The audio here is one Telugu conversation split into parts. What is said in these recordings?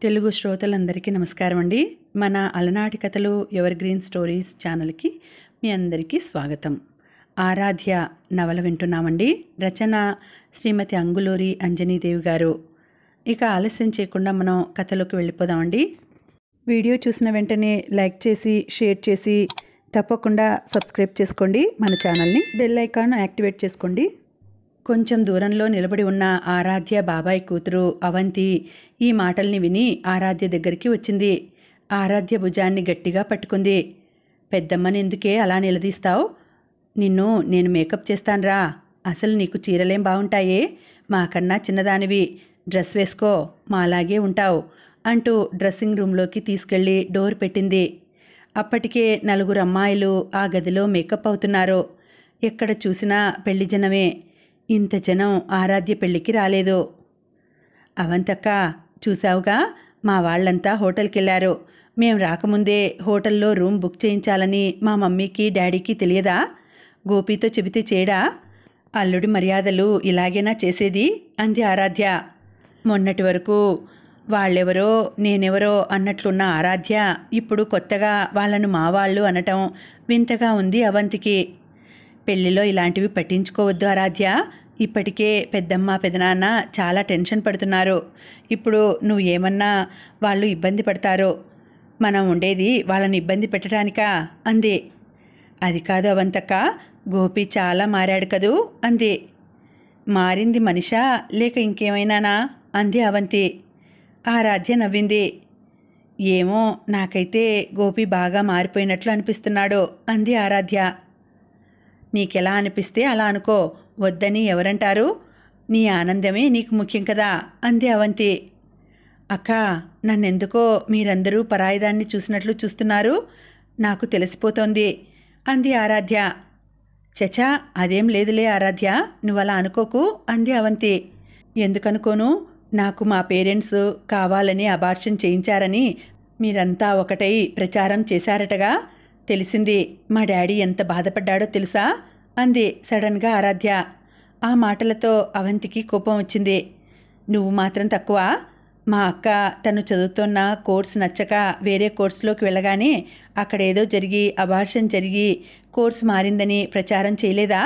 తెలుగు శ్రోతలందరికీ నమస్కారం అండి. మన అలనాటి కథలు ఎవర్ గ్రీన్ స్టోరీస్ ఛానల్కి మీ అందరికీ స్వాగతం. ఆరాధ్య నవల వింటున్నామండి. రచన శ్రీమతి అంగులూరి అంజనీదేవి గారు. ఇక ఆలస్యం చేయకుండా మనం కథలోకి వెళ్ళిపోదామండి. వీడియో చూసిన వెంటనే లైక్ చేసి షేర్ చేసి తప్పకుండా సబ్స్క్రైబ్ చేసుకోండి. మన ఛానల్ని బెల్ ఐకాన్ యాక్టివేట్ చేసుకోండి. కొంచెం దూరంలో నిలబడి ఉన్న ఆరాధ్య బాబాయ్ కూతురు అవంతి ఈ మాటల్ని విని ఆరాధ్య దగ్గరికి వచ్చింది. ఆరాధ్య భుజాన్ని గట్టిగా పట్టుకుంది. పెద్దమ్మని ఎందుకే అలా నిలదీస్తావు? నిన్ను నేను మేకప్ చేస్తాన్రా. అసలు నీకు చీరలేం బాగుంటాయే, మాకన్నా చిన్నదానివి, డ్రెస్ వేసుకో, మాలాగే ఉంటావు అంటూ డ్రెస్సింగ్ రూమ్లోకి తీసుకెళ్ళి డోర్ పెట్టింది. అప్పటికే 4 అమ్మాయిలు ఆ గదిలో మేకప్ అవుతున్నారు. ఎక్కడ చూసినా పెళ్లి జనమే. ఇంత జనం ఆరాధ్య పెళ్ళికి రాలేదు. అవంతక్క, చూసావుగా, మా వాళ్ళంతా హోటల్కి వెళ్ళారు. మేం రాకముందే హోటల్లో రూమ్ బుక్ చేయించాలని మా మమ్మీకి డాడీకి తెలియదా? గోపీతో చెబితే చేయడా? అల్లుడి మర్యాదలు ఇలాగేనా చేసేది అంది ఆరాధ్య. మొన్నటి వరకు వాళ్ళెవరో నేనెవరో అన్నట్లున్న ఆరాధ్య ఇప్పుడు కొత్తగా వాళ్ళను మా వాళ్ళు అనటం వింతగా ఉంది అవంతికి. పెళ్ళిలో ఇలాంటివి పట్టించుకోవద్దు ఆరాధ్య. ఇప్పటికే పెద్దమ్మ పెదనాన్న చాలా టెన్షన్ పడుతున్నారు. ఇప్పుడు నువ్వు ఏమన్నా వాళ్ళు ఇబ్బంది పడతారు. మనం ఉండేది వాళ్ళని ఇబ్బంది పెట్టడానికా అంది. అది కాదు అవంతక్క, గోపి చాలా మారాడు కదూ అంది. మారింది మనిషా లేక ఇంకేమైనానా అంది అవంతి. ఆరాధ్య నవ్వింది. ఏమో, నాకైతే గోపి బాగా మారిపోయినట్లు అనిపిస్తున్నాడు అంది ఆరాధ్య. నీకెలా అనిపిస్తే అలా అనుకో, వద్దని ఎవరంటారు? నీ ఆనందమే నీకు ముఖ్యం కదా అంది అవంతి. అక్క, నన్నెందుకో మీరందరూ పరాయిదాన్ని చూసినట్లు చూస్తున్నారు, నాకు తెలిసిపోతోంది అంది ఆరాధ్య. చచా, అదేం లేదులే ఆరాధ్య, నువ్వలా అనుకోకు అంది అవంతి. ఎందుకనుకోను? నాకు మా పేరెంట్స్ కావాలని అబార్షన్ చేయించారని మీరంతా ఒకటై ప్రచారం చేశారటగా. తెలిసింది. మా డాడీ ఎంత బాధపడ్డాడో తెలుసా అంది సడన్గా ఆరాధ్య. ఆ మాటలతో అవంతికి కోపం వచ్చింది. నువ్వు మాత్రం తక్కువ. మా అక్క తను చదువుతున్న కోర్స్ నచ్చక వేరే కోర్సులోకి వెళ్ళగానే అక్కడేదో జరిగి అబార్షన్ జరిగి కోర్సు మారిందని ప్రచారం చేయలేదా?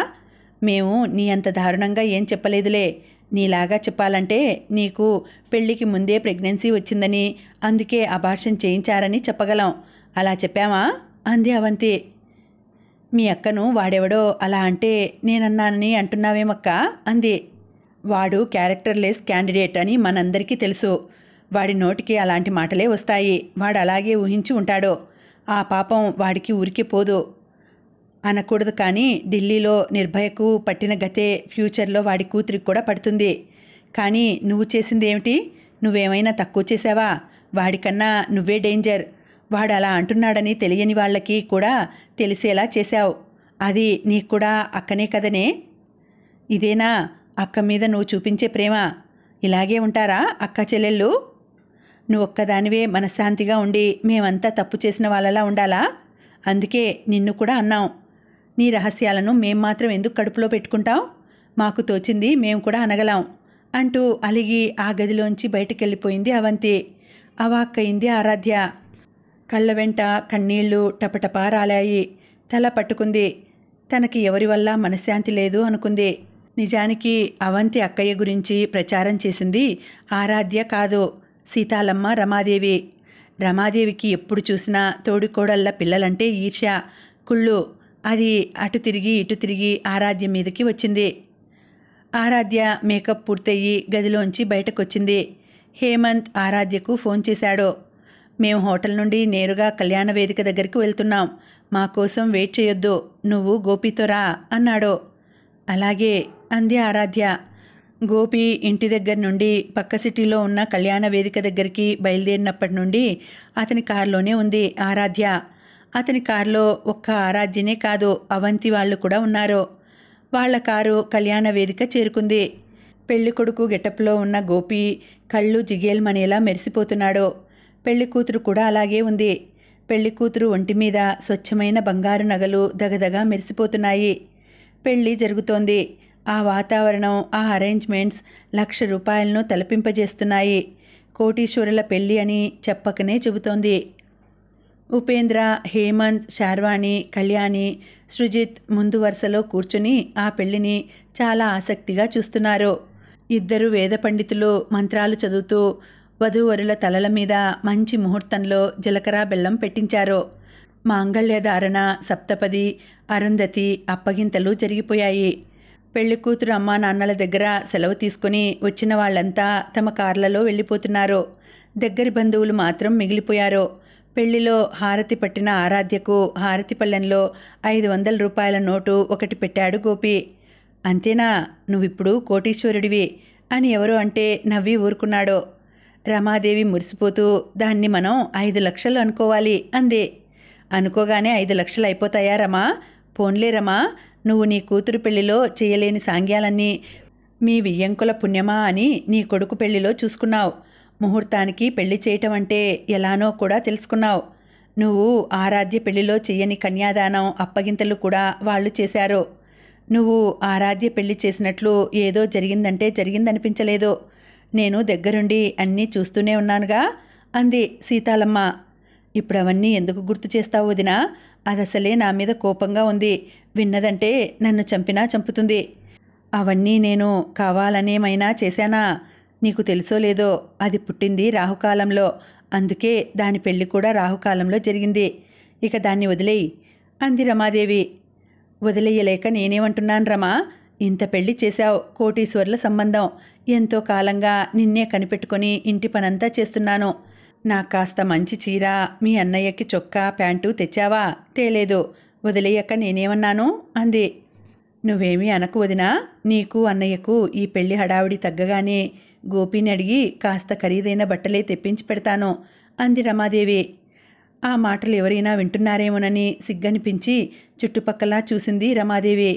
మేము నీ అంత దారుణంగా ఏం చెప్పలేదులే. నీలాగా చెప్పాలంటే నీకు పెళ్ళికి ముందే ప్రెగ్నెన్సీ వచ్చిందని అందుకే అబార్షన్ చేయించారని చెప్పగలం. అలా చెప్పామా అంది అవంతి. మీ అక్కను వాడెవడో అలా అంటే నేనన్నానని అంటున్నావేమక్క అంది. వాడు క్యారెక్టర్లెస్ క్యాండిడేట్ అని మనందరికీ తెలుసు. వాడి నోటికి అలాంటి మాటలే వస్తాయి. వాడు అలాగే ఊహించి ఉంటాడు. ఆ పాపం వాడికి ఊరికే పోదు అనకూడదు, కానీ ఢిల్లీలో నిర్భయకు పట్టిన గతే ఫ్యూచర్లో వాడి కూతురికి కూడా పడుతుంది. కానీ నువ్వు చేసింది ఏమిటి? నువ్వేమైనా తక్కువ చేసావా? వాడికన్నా నువ్వే డేంజర్. వాడు అలా అంటున్నాడని తెలియని వాళ్ళకి కూడా తెలిసేలా చేశావు. అది నీకు కూడా అక్కనే కదనే. ఇదేనా అక్క మీద నువ్వు చూపించే ప్రేమ? ఇలాగే ఉంటారా అక్క చెల్లెళ్ళు? నువ్వొక్కదానివే మనశ్శాంతిగా ఉండి మేమంతా తప్పు చేసిన వాళ్ళలా ఉండాలా? అందుకే నిన్ను కూడా అన్నాం. నీ రహస్యాలను మేం మాత్రం ఎందుకు కడుపులో పెట్టుకుంటాం? మాకు తోచింది మేము కూడా అనగలం అంటూ అలిగి ఆ గదిలోంచి బయటకెళ్ళిపోయింది అవంతి. అవాక్కయింది ఆరాధ్య. కళ్ళ వెంట కన్నీళ్లు టపటపా రాలాయి. తల పట్టుకుంది. తనకి ఎవరి వల్ల మనశ్శాంతి లేదు అనుకుంది. నిజానికి అవంతి అక్కయ్య గురించి ప్రచారం చేసింది ఆరాధ్య కాదు, సీతాలమ్మ రమాదేవి. రమాదేవికి ఎప్పుడు చూసినా తోడికోడళ్ళ పిల్లలంటే ఈర్ష్య, కుళ్ళు. అది అటు తిరిగి ఇటు తిరిగి ఆరాధ్య మీదకి వచ్చింది. ఆరాధ్య మేకప్ పూర్తయ్యి గదిలోంచి బయటకొచ్చింది. హేమంత్ ఆరాధ్యకు ఫోన్ చేశాడు. మేము హోటల్ నుండి నేరుగా కళ్యాణ వేదిక దగ్గరికి వెళ్తున్నాం. మా కోసం వెయిట్ చేయొద్దు, నువ్వు గోపితో రా అన్నాడు. అలాగే అంది ఆరాధ్య. గోపి ఇంటి దగ్గర నుండి పక్క సిటీలో ఉన్న కళ్యాణ వేదిక దగ్గరికి బయలుదేరినప్పటి నుండి అతని కారులోనే ఉంది ఆరాధ్య. అతని కారులో ఒక్క ఆరాధ్యనే కాదు, అవంతి వాళ్ళు కూడా ఉన్నారు. వాళ్ల కారు కళ్యాణ వేదిక చేరుకుంది. పెళ్ళికొడుకు గెటప్లో ఉన్న గోపి కళ్ళు జిగేల్మనేలా మెరిసిపోతున్నాడు. పెళ్లికూతురు కూడా అలాగే ఉంది. పెళ్లికూతురు ఒంటి మీద స్వచ్ఛమైన బంగారు నగలు దగదగా మెరిసిపోతున్నాయి. పెళ్లి జరుగుతోంది. ఆ వాతావరణం, ఆ అరేంజ్మెంట్స్ 1,00,000 రూపాయలను తలపింపజేస్తున్నాయి. కోటీశ్వరుల పెళ్ళి అని చెప్పకనే చెబుతోంది. ఉపేంద్ర, హేమంత్, శార్వాణి, కళ్యాణి, సృజిత్ ముందు వరుసలో కూర్చుని ఆ పెళ్లిని చాలా ఆసక్తిగా చూస్తున్నారు. ఇద్దరు వేద పండితులు మంత్రాలు చదువుతూ వధూవరుల తలల మీద మంచి ముహూర్తంలో జీలకర్ర బెల్లం పెట్టించారు. మాంగళ్యధారణ, సప్తపది, అరుంధతి, అప్పగింతలు జరిగిపోయాయి. పెళ్లి కూతురు అమ్మా నాన్నల దగ్గర సెలవు తీసుకుని వచ్చిన వాళ్ళంతా తమ కార్లలో వెళ్ళిపోతున్నారు. దగ్గరి బంధువులు మాత్రం మిగిలిపోయారు. పెళ్లిలో హారతి పట్టిన ఆరాధ్యకు హారతి పళ్ళెంలో 500 రూపాయల నోటు ఒకటి పెట్టాడు గోపి. అంతేనా, నువ్విప్పుడు కోటీశ్వరుడివి అని ఎవరో అంటే నవ్వి ఊరుకున్నాడు. రమాదేవి మురిసిపోతూ దాన్ని మనం 5 లక్షలు అనుకోవాలి అంది. అనుకోగానే 5 లక్షలు అయిపోతాయా రమా? పోన్లే రమా, నువ్వు నీ కూతురు పెళ్లిలో చేయలేని సాంగ్యాలన్నీ మీ వియ్యంకుల పుణ్యమా అని నీ కొడుకు పెళ్లిలో చూసుకున్నావు. ముహూర్తానికి పెళ్లి చేయటం అంటే ఎలానో కూడా తెలుసుకున్నావు. నువ్వు ఆరాధ్య పెళ్లిలో చెయ్యని కన్యాదానం, అప్పగింతలు కూడా వాళ్ళు చేశారు. నువ్వు ఆరాధ్య పెళ్లి చేసినట్లు ఏదో జరిగిందంటే జరిగిందనిపించలేదు. నేను దగ్గరుండి అన్నీ చూస్తూనే ఉన్నానుగా అంది సీతాలమ్మ. ఇప్పుడు అవన్నీ ఎందుకు గుర్తు చేస్తావు వదినా? అదసలే నా మీద కోపంగా ఉంది. విన్నదంటే నన్ను చంపినా చంపుతుంది. అవన్నీ నేను కావాలనేమైనా చేశానా? నీకు తెలుసో లేదో, అది పుట్టింది రాహుకాలంలో. అందుకే దాని పెళ్లి కూడా రాహుకాలంలో జరిగింది. ఇక దాన్ని వదిలేయి అంది రమాదేవి. వదిలేయలేక నేనేమంటున్నాను రమా, ఇంత పెళ్లి చేశావు, కోటీశ్వర్ల సంబంధం. ఎంతో కాలంగా నిన్నే కనిపెట్టుకొని ఇంటి పనంతా చేస్తున్నాను. నాకు కాస్త మంచి చీర, మీ అన్నయ్యకి చొక్కా ప్యాంటు తెచ్చావా? తేలేదు. వదిలేయక నేనేమన్నాను అంది. నువ్వేమీ అనకు వదినా, నీకు అన్నయ్యకు ఈ పెళ్లి హడావిడి తగ్గగానే గోపిని అడిగి కాస్త ఖరీదైన బట్టలే తెప్పించి పెడతాను అంది రమాదేవి. ఆ మాటలు ఎవరైనా వింటున్నారేమోనని సిగ్గనిపించి చుట్టుపక్కల చూసింది రమాదేవి.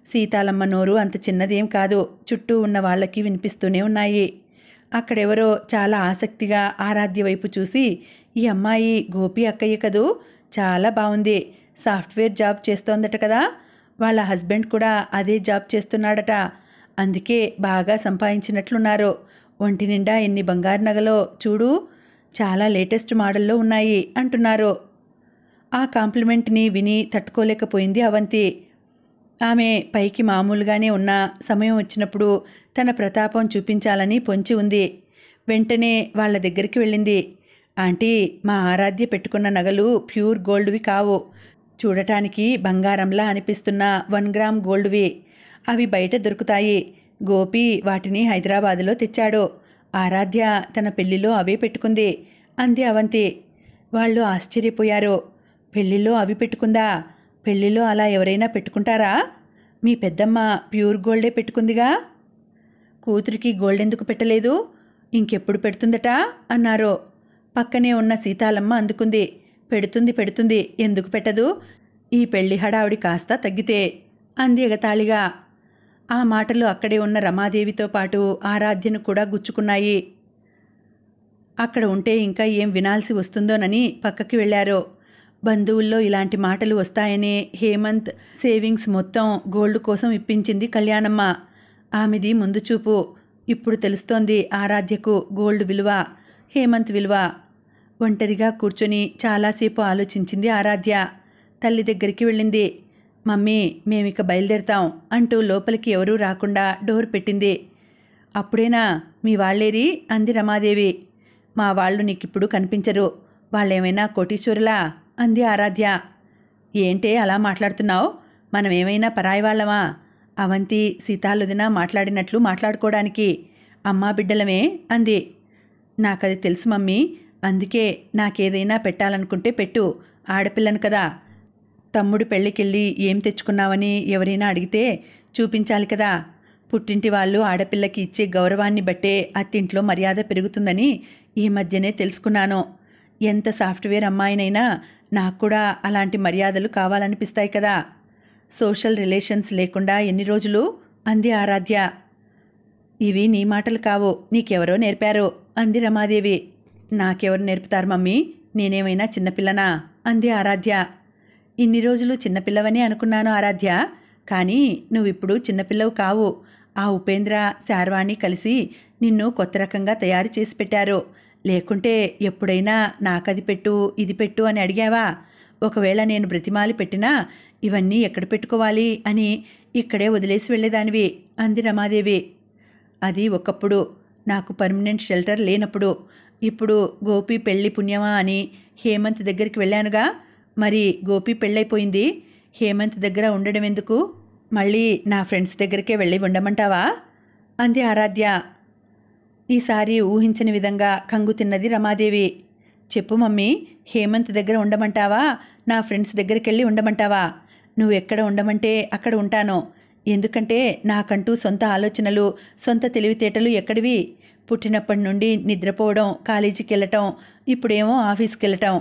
సీతాలమ్మ నోరు అంత చిన్నదేం కాదు, చుట్టూ ఉన్న వాళ్ళకి వినిపిస్తూనే ఉన్నాయి. అక్కడెవరో చాలా ఆసక్తిగా ఆరాధ్య వైపు చూసి, ఈ అమ్మాయి గోపి అక్కయ్య కదూ, చాలా బాగుంది, సాఫ్ట్వేర్ జాబ్ చేస్తోందట కదా, వాళ్ళ హస్బెండ్ కూడా అదే జాబ్ చేస్తున్నాడట, అందుకే బాగా సంపాదించినట్లున్నారు, ఒంటి నిండా ఎన్ని బంగారు నగలో చూడు, చాలా లేటెస్ట్ మోడల్లో ఉన్నాయి అంటున్నారు. ఆ కాంప్లిమెంట్ని విని తట్టుకోలేకపోయింది అవంతి. ఆమె పైకి మామూలుగానే ఉన్న సమయం వచ్చినప్పుడు తన ప్రతాపం చూపించాలని పొంచి ఉంది. వెంటనే వాళ్ళ దగ్గరికి వెళ్ళింది. ఆంటీ, మా ఆరాధ్య పెట్టుకున్న నగలు ప్యూర్ గోల్డ్వి కావు, చూడటానికి బంగారంలా అనిపిస్తున్న 1 గ్రామ్ గోల్డ్వి. అవి బయట దొరుకుతాయి. గోపి వాటిని హైదరాబాదులో తెచ్చాడు. ఆరాధ్య తన పెళ్లిలో అవే పెట్టుకుంది అంది అవంతి. వాళ్ళు ఆశ్చర్యపోయారు. పెళ్లిలో అవి పెట్టుకుందా? పెళ్లిలో అలా ఎవరైనా పెట్టుకుంటారా? మీ పెద్దమ్మ ప్యూర్ గోల్డే పెట్టుకుందిగా. కూతురికి గోల్డ్ ఎందుకు పెట్టలేదు? ఇంకెప్పుడు పెడుతుందట అన్నారు. పక్కనే ఉన్న సీతాలమ్మ అందుకుంది. పెడుతుంది, ఎందుకు పెట్టదు? ఈ పెళ్లి హడావుడి కాస్త తగ్గితే అంది ఎగతాళిగా. ఆ మాటలు అక్కడే ఉన్న రమాదేవితో పాటు ఆరాధ్యను కూడా గుచ్చుకున్నాయి. అక్కడ ఉంటే ఇంకా ఏం వినాల్సి వస్తుందోనని పక్కకి వెళ్ళారు. బంధువుల్లో ఇలాంటి మాటలు వస్తాయని హేమంత్ సేవింగ్స్ మొత్తం గోల్డ్ కోసం ఇప్పించింది కళ్యాణమ్మ. ఆమెది ముందు చూపు. ఇప్పుడు తెలుస్తోంది ఆరాధ్యకు గోల్డ్ విలువ, హేమంత్ విలువ. ఒంటరిగా కూర్చొని చాలాసేపు ఆలోచించింది ఆరాధ్య. తల్లి దగ్గరికి వెళ్ళింది. మమ్మీ, మేమిక బయలుదేరతాం అంటూ లోపలికి ఎవరూ రాకుండా డోర్ పెట్టింది. అప్పుడేనా? మీ వాళ్ళేరి అంది రమాదేవి. మా వాళ్ళు నీకిప్పుడు కనిపించరు, వాళ్ళేమైనా కోటీశ్వరులా అంది ఆరాధ్య. ఏంటే అలా మాట్లాడుతున్నావు? మనమేమైనా పరాయి వాళ్ళమా? అవంతి సీతాలుదిన మాట్లాడినట్లు మాట్లాడుకోవడానికి అమ్మా బిడ్డలమే అంది. నాకది తెలుసు మమ్మీ, అందుకే నాకేదైనా పెట్టాలనుకుంటే పెట్టు, ఆడపిల్లను కదా. తమ్ముడు పెళ్ళికెళ్ళి ఏం తెచ్చుకున్నావని ఎవరైనా అడిగితే చూపించాలి కదా. పుట్టింటి వాళ్ళు ఆడపిల్లకి ఇచ్చే గౌరవాన్ని బట్టే అత్తింట్లో మర్యాద పెరుగుతుందని ఈ మధ్యనే తెలుసుకున్నాను. ఎంత సాఫ్ట్వేర్ అమ్మాయినైనా నాకు కూడా అలాంటి మర్యాదలు కావాలనిపిస్తాయి కదా. సోషల్ రిలేషన్స్ లేకుండా ఎన్ని రోజులు అంది ఆరాధ్య. ఇవి నీ మాటలు కావు, నీకెవరో నేర్పారు అంది రమాదేవి. నాకెవరు నేర్పుతారు మమ్మీ, నేనేమైనా చిన్నపిల్లనా అంది ఆరాధ్య. ఇన్ని రోజులు చిన్నపిల్లవనే అనుకున్నాను ఆరాధ్య, కానీ నువ్విప్పుడు చిన్నపిల్లవు కావు. ఆ ఉపేంద్ర, శార్వాణి కలిసి నిన్ను కొత్త రకంగా తయారు చేసి పెట్టారు. లేకుంటే ఎప్పుడైనా నాకది పెట్టు ఇది పెట్టు అని అడిగావా? ఒకవేళ నేను బ్రతిమాలి పెట్టినా ఇవన్నీ ఎక్కడ పెట్టుకోవాలి అని ఇక్కడే వదిలేసి వెళ్ళేదానివి అంది రమాదేవి. అది ఒకప్పుడు, నాకు పర్మనెంట్ షెల్టర్ లేనప్పుడు. ఇప్పుడు గోపి పెళ్ళి పుణ్యమా అని హేమంత్ దగ్గరికి వెళ్ళానుగా. మరి గోపి పెళ్ళైపోయింది, హేమంత్ దగ్గర ఉండడం ఎందుకు? మళ్ళీ నా ఫ్రెండ్స్ దగ్గరికే వెళ్ళి ఉండమంటావా అంది ఆరాధ్య. ఈసారి ఊహించని విధంగా కంగు తిన్నది రమాదేవి. చెప్పు మమ్మీ, హేమంత్ దగ్గర ఉండమంటావా, నా ఫ్రెండ్స్ దగ్గరికి వెళ్ళి ఉండమంటావా? నువ్వు ఎక్కడ ఉండమంటే అక్కడ ఉంటాను. ఎందుకంటే నాకంటూ సొంత ఆలోచనలు, సొంత తెలివితేటలు ఎక్కడివి? పుట్టినప్పటి నుండి నిద్రపోవడం, కాలేజీకి వెళ్ళటం, ఇప్పుడేమో ఆఫీస్కి వెళ్ళటం.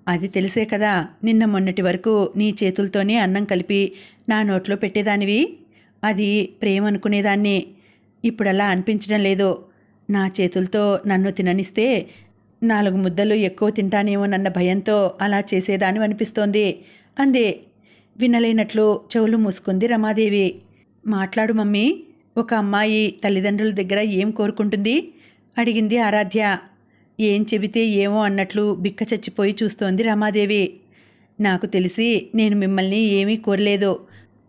అది తెలిసే కదా నిన్న మొన్నటి వరకు నీ చేతులతోనే అన్నం కలిపి నా నోట్లో పెట్టేదానివి. అది ప్రేమ అనుకునేదాన్ని. ఇప్పుడలా అనిపించడం లేదు. నా చేతులతో నన్ను తిననిస్తే 4 ముద్దలు ఎక్కువ తింటానేమోనన్న భయంతో అలా చేసేదాని అనిపిస్తోంది అందే. వినలేనట్లు చెవులు మూసుకుంది రమాదేవి. మాట్లాడు మమ్మీ, ఒక అమ్మాయి తల్లిదండ్రుల దగ్గర ఏం కోరుకుంటుంది అడిగింది ఆరాధ్య. ఏం చెబితే ఏమో అన్నట్లు బిక్క చచ్చిపోయి చూస్తోంది రమాదేవి. నాకు తెలిసి నేను మిమ్మల్ని ఏమీ కోరలేదు.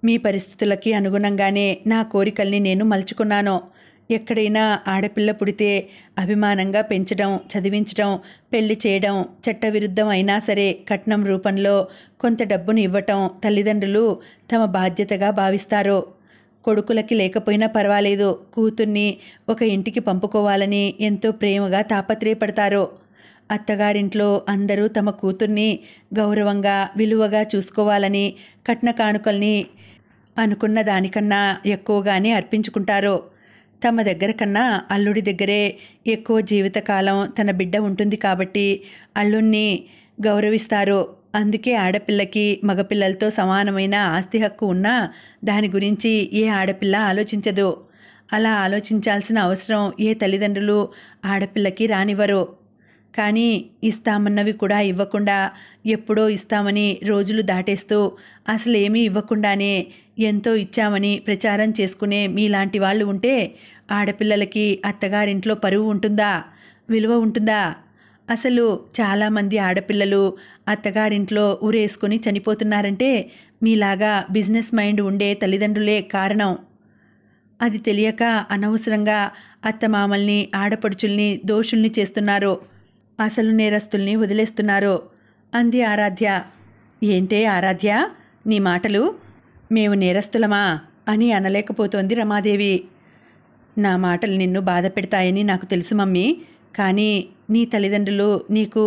మీ పరిస్థితులకి అనుగుణంగానే నా కోరికల్ని నేను మలుచుకున్నాను. ఎక్కడైనా ఆడపిల్ల పుడితే అభిమానంగా పెంచడం, చదివించడం, పెళ్లి చేయడం, చట్టవిరుద్ధం అయినా సరే కట్నం రూపంలో కొంత డబ్బును ఇవ్వటం తల్లిదండ్రులు తమ బాధ్యతగా భావిస్తారు. కొడుకులకి లేకపోయినా పర్వాలేదు, కూతుర్ని ఒక ఇంటికి పంపుకోవాలని ఎంతో ప్రేమగా తాపత్రయపడతారు. అత్తగారింట్లో అందరూ తమ కూతుర్ని గౌరవంగా, విలువగా చూసుకోవాలని కట్న కానుకల్ని అనుకున్న దానికన్నా ఎక్కువగానే అర్పించుకుంటారు. తమ దగ్గర కన్నా అల్లుడి దగ్గరే ఎక్కువ జీవితకాలం తన బిడ్డ ఉంటుంది కాబట్టి అల్లుణ్ణి గౌరవిస్తారు. అందుకే ఆడపిల్లకి మగపిల్లలతో సమానమైన ఆస్తి హక్కు ఉన్నా దాని గురించి ఏ ఆడపిల్ల ఆలోచించదు. అలా ఆలోచించాల్సిన అవసరం ఏ తల్లిదండ్రులు ఆడపిల్లకి రానివ్వరు. కానీ ఇస్తామన్నవి కూడా ఇవ్వకుండా, ఎప్పుడో ఇస్తామని రోజులు దాటేస్తూ అసలు ఏమీ ఇవ్వకుండానే ఎంతో ఇచ్చామని ప్రచారం చేసుకునే మీలాంటి వాళ్ళు ఉంటే ఆడపిల్లలకి అత్తగారింట్లో పరువు ఉంటుందా, విలువ ఉంటుందా? అసలు చాలామంది ఆడపిల్లలు అత్తగారింట్లో ఊరేసుకొని చనిపోతున్నారంటే మీలాగా బిజినెస్ మైండ్ ఉండే తల్లిదండ్రులే కారణం. అది తెలియక అనవసరంగా అత్తమామల్ని, ఆడపడుచుల్ని దోషుల్ని చేస్తున్నారు. అసలు నేరస్తుల్ని వదిలేస్తున్నారు అంది ఆరాధ్య. ఏంటే ఆరాధ్య, నీ మాటలు? మేము నేరస్తులమా అని అనలేకపోతోంది రమాదేవి. నా మాటలు నిన్ను బాధ పెడతాయని నాకు తెలుసు మమ్మీ. కానీ నీ తల్లిదండ్రులు నీకు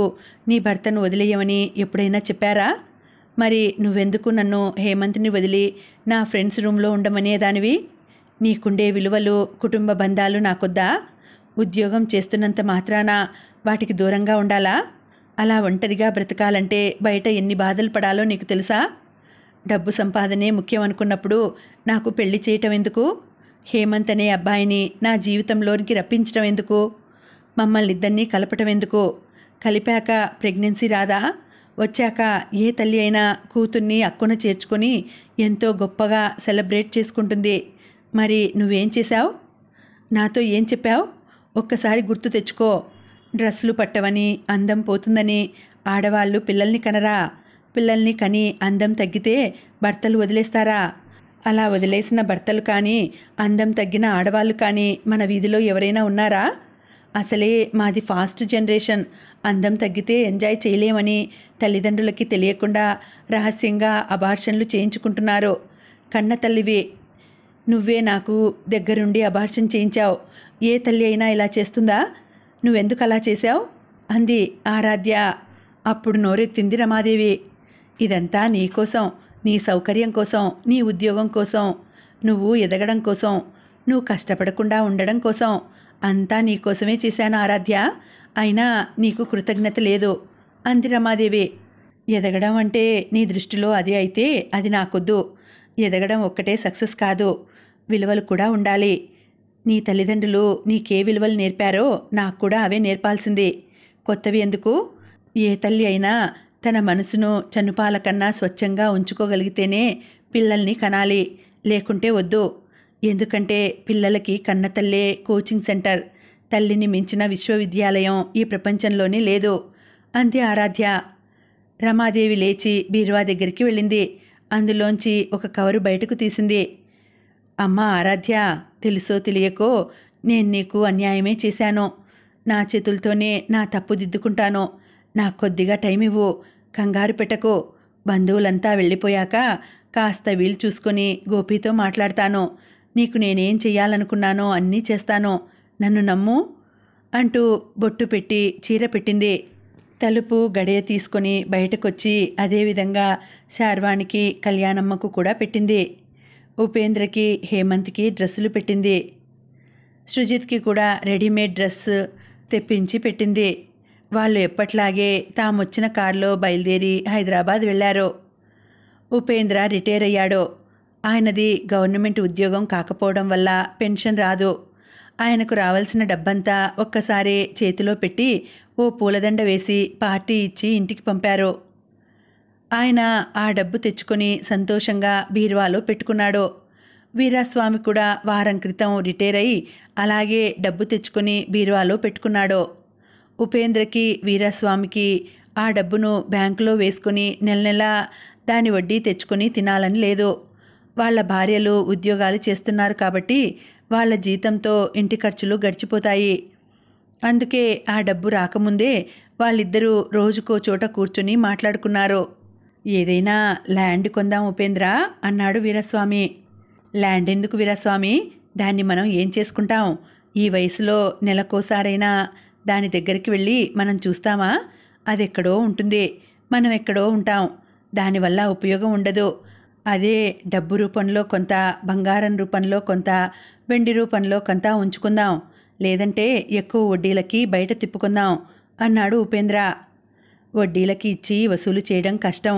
నీ భర్తను వదిలేయమని ఎప్పుడైనా చెప్పారా? మరి నువ్వెందుకు నన్ను హేమంత్ని వదిలి నా ఫ్రెండ్స్ రూమ్లో ఉండమనేదానివి? నీకుండే విలువలు, కుటుంబ బంధాలు నాకొద్దా? ఉద్యోగం చేస్తున్నంత మాత్రాన వాటికి దూరంగా ఉండాలా? అలా ఒంటరిగా బ్రతకాలంటే బయట ఎన్ని బాధలు పడాలో నీకు తెలుసా? డబ్బు సంపాదనే ముఖ్యం అనుకున్నప్పుడు నాకు పెళ్లి చేయటం ఎందుకు? హేమంత్ అనే అబ్బాయిని నా జీవితంలోనికి రప్పించడం ఎందుకు? మమ్మల్ని ఇద్దరినీ కలపటం ఎందుకు? కలిపాక ప్రెగ్నెన్సీ రాదా? వచ్చాక ఏ తల్లి అయినా కూతుర్ని అక్కున చేర్చుకొని ఎంతో గొప్పగా సెలబ్రేట్ చేసుకుంటుంది. మరి నువ్వేం చేశావు? నాతో ఏం చెప్పావు? ఒక్కసారి గుర్తు తెచ్చుకో. డ్రెస్సులు పట్టవని, అందం పోతుందని ఆడవాళ్ళు పిల్లల్ని కనరా? పిల్లల్ని కని అందం తగ్గితే భర్తలు వదిలేస్తారా? అలా వదిలేసిన భర్తలు కానీ, అందం తగ్గిన ఆడవాళ్ళు కానీ మన వీధిలో ఎవరైనా ఉన్నారా? అసలే మాది ఫాస్ట్ జనరేషన్. అందం తగ్గితే ఎంజాయ్ చేయలేమని తల్లిదండ్రులకి తెలియకుండా రహస్యంగా అబార్షన్లు చేయించుకుంటున్నారు. కన్న తల్లివి నువ్వే నాకు దగ్గరుండి అబార్షన్ చేయించావు. ఏ తల్లి అయినా ఇలా చేస్తుందా? నువ్వెందుకు అలా చేశావు అంది ఆరాధ్య. అప్పుడు నోరెత్తింది రమాదేవి. ఇదంతా నీకోసం, నీ సౌకర్యం కోసం, నీ ఉద్యోగం కోసం, నువ్వు ఎదగడం కోసం, నువ్వు కష్టపడకుండా ఉండడం కోసం, అంతా నీకోసమే చేశాను ఆరాధ్య. అయినా నీకు కృతజ్ఞత లేదు అంది రమాదేవి. ఎదగడం అంటే నీ దృష్టిలో అది అయితే అది నాకొద్దు. ఎదగడం ఒక్కటే సక్సెస్ కాదు, విలువలు కూడా ఉండాలి. నీ తల్లిదండ్రులు నీకే విలువలు నేర్పారో నాకు కూడా అవే నేర్పాల్సింది. కొత్తవి ఎందుకు? ఏ తల్లి అయినా తన మనసును చనుపాల కన్నా స్వచ్ఛంగా ఉంచుకోగలిగితేనే పిల్లల్ని కనాలి, లేకుంటే వద్దు. ఎందుకంటే పిల్లలకి కన్నతల్లే కోచింగ్ సెంటర్, తల్లిని మించిన విశ్వవిద్యాలయం ఈ ప్రపంచంలోనే లేదు అంది ఆరాధ్య. రమాదేవి లేచి బీరువా దగ్గరికి వెళ్ళింది. అందులోంచి ఒక కవరు బయటకు తీసింది. అమ్మా ఆరాధ్య, తెలుసో తెలియకో నేను నీకు అన్యాయమే చేశాను. నా చేతులతోనే నా తప్పు దిద్దుకుంటాను. నాకు కొద్దిగా టైం ఇవ్వు, కంగారు పెట్టకు. బంధువులంతా వెళ్ళిపోయాక కాస్త వీలు చూసుకొని గోపీతో మాట్లాడతాను. నీకు నేనేం చెయ్యాలనుకున్నానో అన్నీ చేస్తాను, నన్ను నమ్ము అంటూ బొట్టు పెట్టి చీర పెట్టింది. తలుపు గడియ తీసుకొని బయటకొచ్చి అదేవిధంగా శార్వాణికి, కళ్యాణమ్మకు కూడా పెట్టింది. ఉపేంద్రకి, హేమంత్కి డ్రెస్సులు పెట్టింది. సృజిత్కి కూడా రెడీమేడ్ డ్రెస్ తెప్పించి పెట్టింది. వాళ్ళు ఎప్పట్లాగే తామొచ్చిన కారులో బయలుదేరి హైదరాబాద్ వెళ్ళారు. ఉపేంద్ర రిటైర్ అయ్యాడు. ఆయనది గవర్నమెంట్ ఉద్యోగం కాకపోవడం వల్ల పెన్షన్ రాదు. ఆయనకు రావాల్సిన డబ్బంతా ఒక్కసారే చేతిలో పెట్టి ఓ పూలదండ వేసి పార్టీ ఇచ్చి ఇంటికి పంపారు. ఆయన ఆ డబ్బు తెచ్చుకొని సంతోషంగా బీరువాలో పెట్టుకున్నాడు. వీరాస్వామి కూడా వారం క్రితం రిటైర్ అయి అలాగే డబ్బు తెచ్చుకొని బీరువాలో పెట్టుకున్నాడు. ఉపేంద్రకి, వీరాస్వామికి ఆ డబ్బును బ్యాంకులో వేసుకొని నెల నెలా దాని వడ్డీ తెచ్చుకొని తినాలని లేదు. వాళ్ళ భార్యలు ఉద్యోగాలు చేస్తున్నారు కాబట్టి వాళ్ళ జీతంతో ఇంటి ఖర్చులు గడిచిపోతాయి. అందుకే ఆ డబ్బు రాకముందే వాళ్ళిద్దరూ రోజుకో చోట కూర్చుని మాట్లాడుకున్నారు. ఏదైనా ల్యాండ్ కొందాం ఉపేంద్ర అన్నాడు వీరస్వామి. ల్యాండ్ ఎందుకు వీరస్వామి? దాన్ని మనం ఏం చేసుకుంటాం? ఈ వయసులో నెలకోసారైనా దాని దగ్గరికి వెళ్ళి మనం చూస్తామా? అది ఎక్కడో ఉంటుంది, మనం ఎక్కడో ఉంటాం. దానివల్ల ఉపయోగం ఉండదు. అదే డబ్బు రూపంలో కొంత, బంగారం రూపంలో కొంత, వెండి రూపంలో కొంత ఉంచుకుందాం. లేదంటే ఎక్కువ వడ్డీలకి బయట తిప్పుకుందాం అన్నాడు ఉపేంద్ర. వడ్డీలకి ఇచ్చి వసూలు చేయడం కష్టం.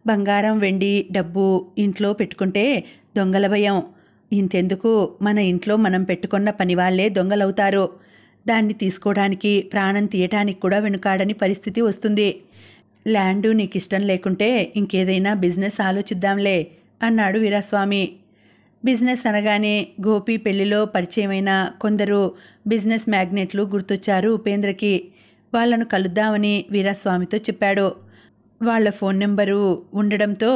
బంగారం, వెండి, డబ్బు ఇంట్లో పెట్టుకుంటే దొంగల భయం. ఇంతెందుకు, మన ఇంట్లో మనం పెట్టుకున్న పనివాళ్లే దొంగలవుతారు. దాన్ని తీసుకోవడానికి, ప్రాణం తీయటానికి కూడా వెనుకాడని పరిస్థితి వస్తుంది. ల్యాండు నీకు ఇష్టం లేకుంటే ఇంకేదైనా బిజినెస్ ఆలోచిద్దాంలే అన్నాడు వీరాస్వామి. బిజినెస్ అనగానే గోపి పెళ్లిలో పరిచయమైన కొందరు బిజినెస్ మ్యాగ్నెట్లు గుర్తొచ్చారు ఉపేంద్రకి. వాళ్లను కలుద్దామని వీరాస్వామితో చెప్పాడు. వాళ్ల ఫోన్ నెంబరు ఉండడంతో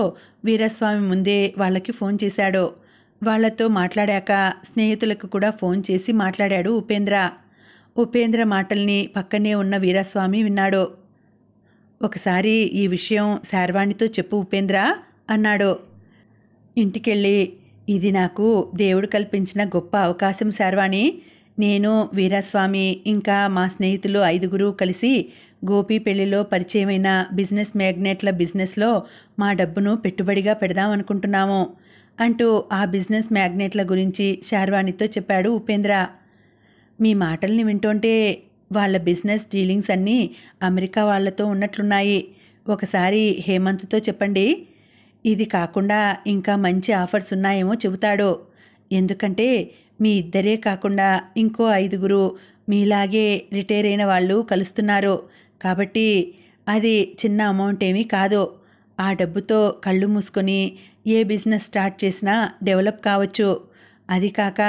వీరాస్వామి ముందే వాళ్ళకి ఫోన్ చేశాడు. వాళ్లతో మాట్లాడాక స్నేహితులకు కూడా ఫోన్ చేసి మాట్లాడాడు ఉపేంద్ర. ఉపేంద్ర మాటల్ని పక్కనే ఉన్న వీరాస్వామి విన్నాడు. ఒకసారి ఈ విషయం శార్వాణితో చెప్పు ఉపేంద్ర అన్నాడు. ఇంటికెళ్ళి, ఇది నాకు దేవుడు కల్పించిన గొప్ప అవకాశం శార్వాణి. నేను, వీరాస్వామి ఇంకా మా స్నేహితులు 5 కలిసి గోపి పెళ్లిలో పరిచయమైన బిజినెస్ మ్యాగ్నెట్ల బిజినెస్లో మా డబ్బును పెట్టుబడిగా పెడదామనుకుంటున్నాము అంటూ ఆ బిజినెస్ మ్యాగ్నెట్ల గురించి శార్వాణితో చెప్పాడు ఉపేంద్ర. మీ మాటల్ని వింటుంటే వాళ్ళ బిజినెస్ డీలింగ్స్ అన్నీ అమెరికా వాళ్లతో ఉన్నట్లున్నాయి. ఒకసారి హేమంత్తో చెప్పండి. ఇది కాకుండా ఇంకా మంచి ఆఫర్స్ ఉన్నాయేమో చెబుతాడు. ఎందుకంటే మీ ఇద్దరే కాకుండా ఇంకో 5 మీలాగే రిటైర్ అయిన వాళ్ళు కలుస్తున్నారు కాబట్టి అది చిన్న అమౌంట్ ఏమీ కాదు. ఆ డబ్బుతో కళ్ళు మూసుకొని ఏ బిజినెస్ స్టార్ట్ చేసినా డెవలప్ కావచ్చు. అది కాక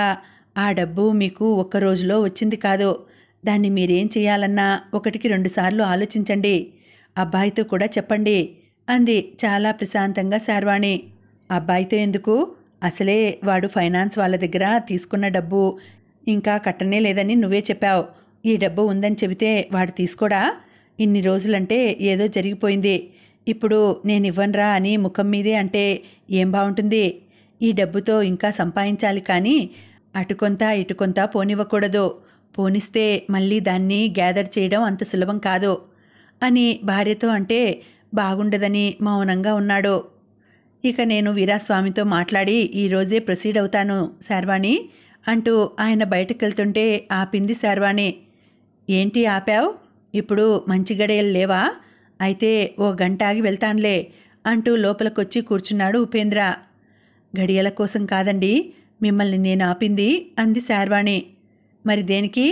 ఆ డబ్బు మీకు ఒక్క రోజులో వచ్చింది కాదు. దాన్ని మీరేం చేయాలన్నా 1కి 2 సార్లు ఆలోచించండి. అబ్బాయితో కూడా చెప్పండి అంది చాలా ప్రశాంతంగా శార్వాణి. అబ్బాయితో ఎందుకు? అసలే వాడు ఫైనాన్స్ వాళ్ళ దగ్గర తీసుకున్న డబ్బు ఇంకా కట్టనే లేదని నువ్వే చెప్పావు. ఈ డబ్బు ఉందని చెబితే వాడు తీసుకోడా? ఇన్ని రోజులంటే ఏదో జరిగిపోయింది. ఇప్పుడు నేను ఇవ్వనురా అని ముఖం మీదే అంటే ఏం బాగుంటుంది? ఈ డబ్బుతో ఇంకా సంపాదించాలి కానీ అటు కొంత ఇటు కొంత పోనివ్వకూడదు. పోనిస్తే మళ్ళీ దాన్ని గ్యాదర్ చేయడం అంత సులభం కాదు అని భార్యతో అంటే బాగుండదని మౌనంగా ఉన్నాడు. ఇక నేను వీరాస్వామితో మాట్లాడి ఈరోజే ప్రొసీడ్ అవుతాను శార్వాణి అంటూ ఆయన బయటకెళ్తుంటే ఆపింది శార్వాణి. ఏంటి ఆపావు? ఇప్పుడు మంచి గడియలు లేవా? అయితే ఓ గంట ఆగి వెళ్తానులే అంటూ లోపలికొచ్చి కూర్చున్నాడు ఉపేంద్ర. గడియల కోసం కాదండి మిమ్మల్ని నేను ఆపింది అంది శార్వాణి. మరి దేనికి?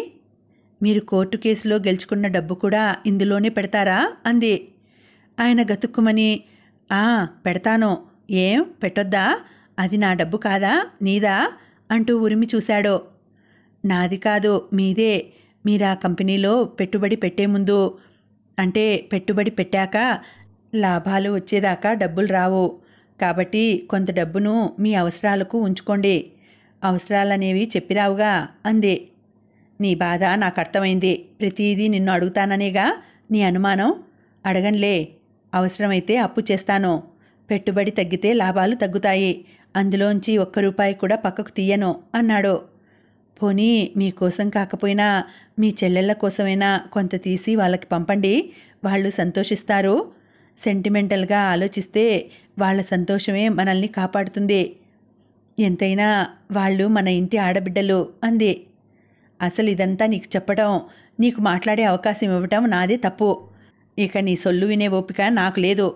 మీరు కోర్టు కేసులో గెలుచుకున్న డబ్బు కూడా ఇందులోనే పెడతారా అంది. ఆయన గతుక్కుమని పెడతాను. ఏం పెట్టొద్దా? అది నా డబ్బు కాదా, నీదా అంటూ ఉరిమి చూశాడు. నాది కాదు, మీదే. మీరా కంపెనీలో పెట్టుబడి పెట్టే ముందు, అంటే పెట్టుబడి పెట్టాక లాభాలు వచ్చేదాకా డబ్బులు రావు. కాబట్టి కొంత డబ్బును మీ అవసరాలకు ఉంచుకోండి. అవసరాలనేవి చెప్పిరావుగా అంది. నీ బాధ నాకు అర్థమైంది. ప్రతిదీ నిన్ను అడుగుతాననేగా నీ అనుమానం. అడగన్లే. అవసరమైతే అప్పు చేస్తాను. పెట్టుబడి తగ్గితే లాభాలు తగ్గుతాయి. అందులోంచి ఒక్క రూపాయి కూడా పక్కకు తీయను అన్నాడు. పోనీ మీకోసం కాకపోయినా మీ చెల్లెళ్ళ కోసమైనా కొంత తీసి వాళ్ళకి పంపండి. వాళ్ళు సంతోషిస్తారు. సెంటిమెంటల్గా ఆలోచిస్తే వాళ్ళ సంతోషమే మనల్ని కాపాడుతుంది. ఎంతైనా వాళ్ళు మన ఇంటి ఆడబిడ్డలు అంది. అసలు ఇదంతా నీకు చెప్పడం, నీకు మాట్లాడే అవకాశం ఇవ్వటం నాదే తప్పు. ఇక నీ సొల్లు వినే ఓపిక నాకు లేదు.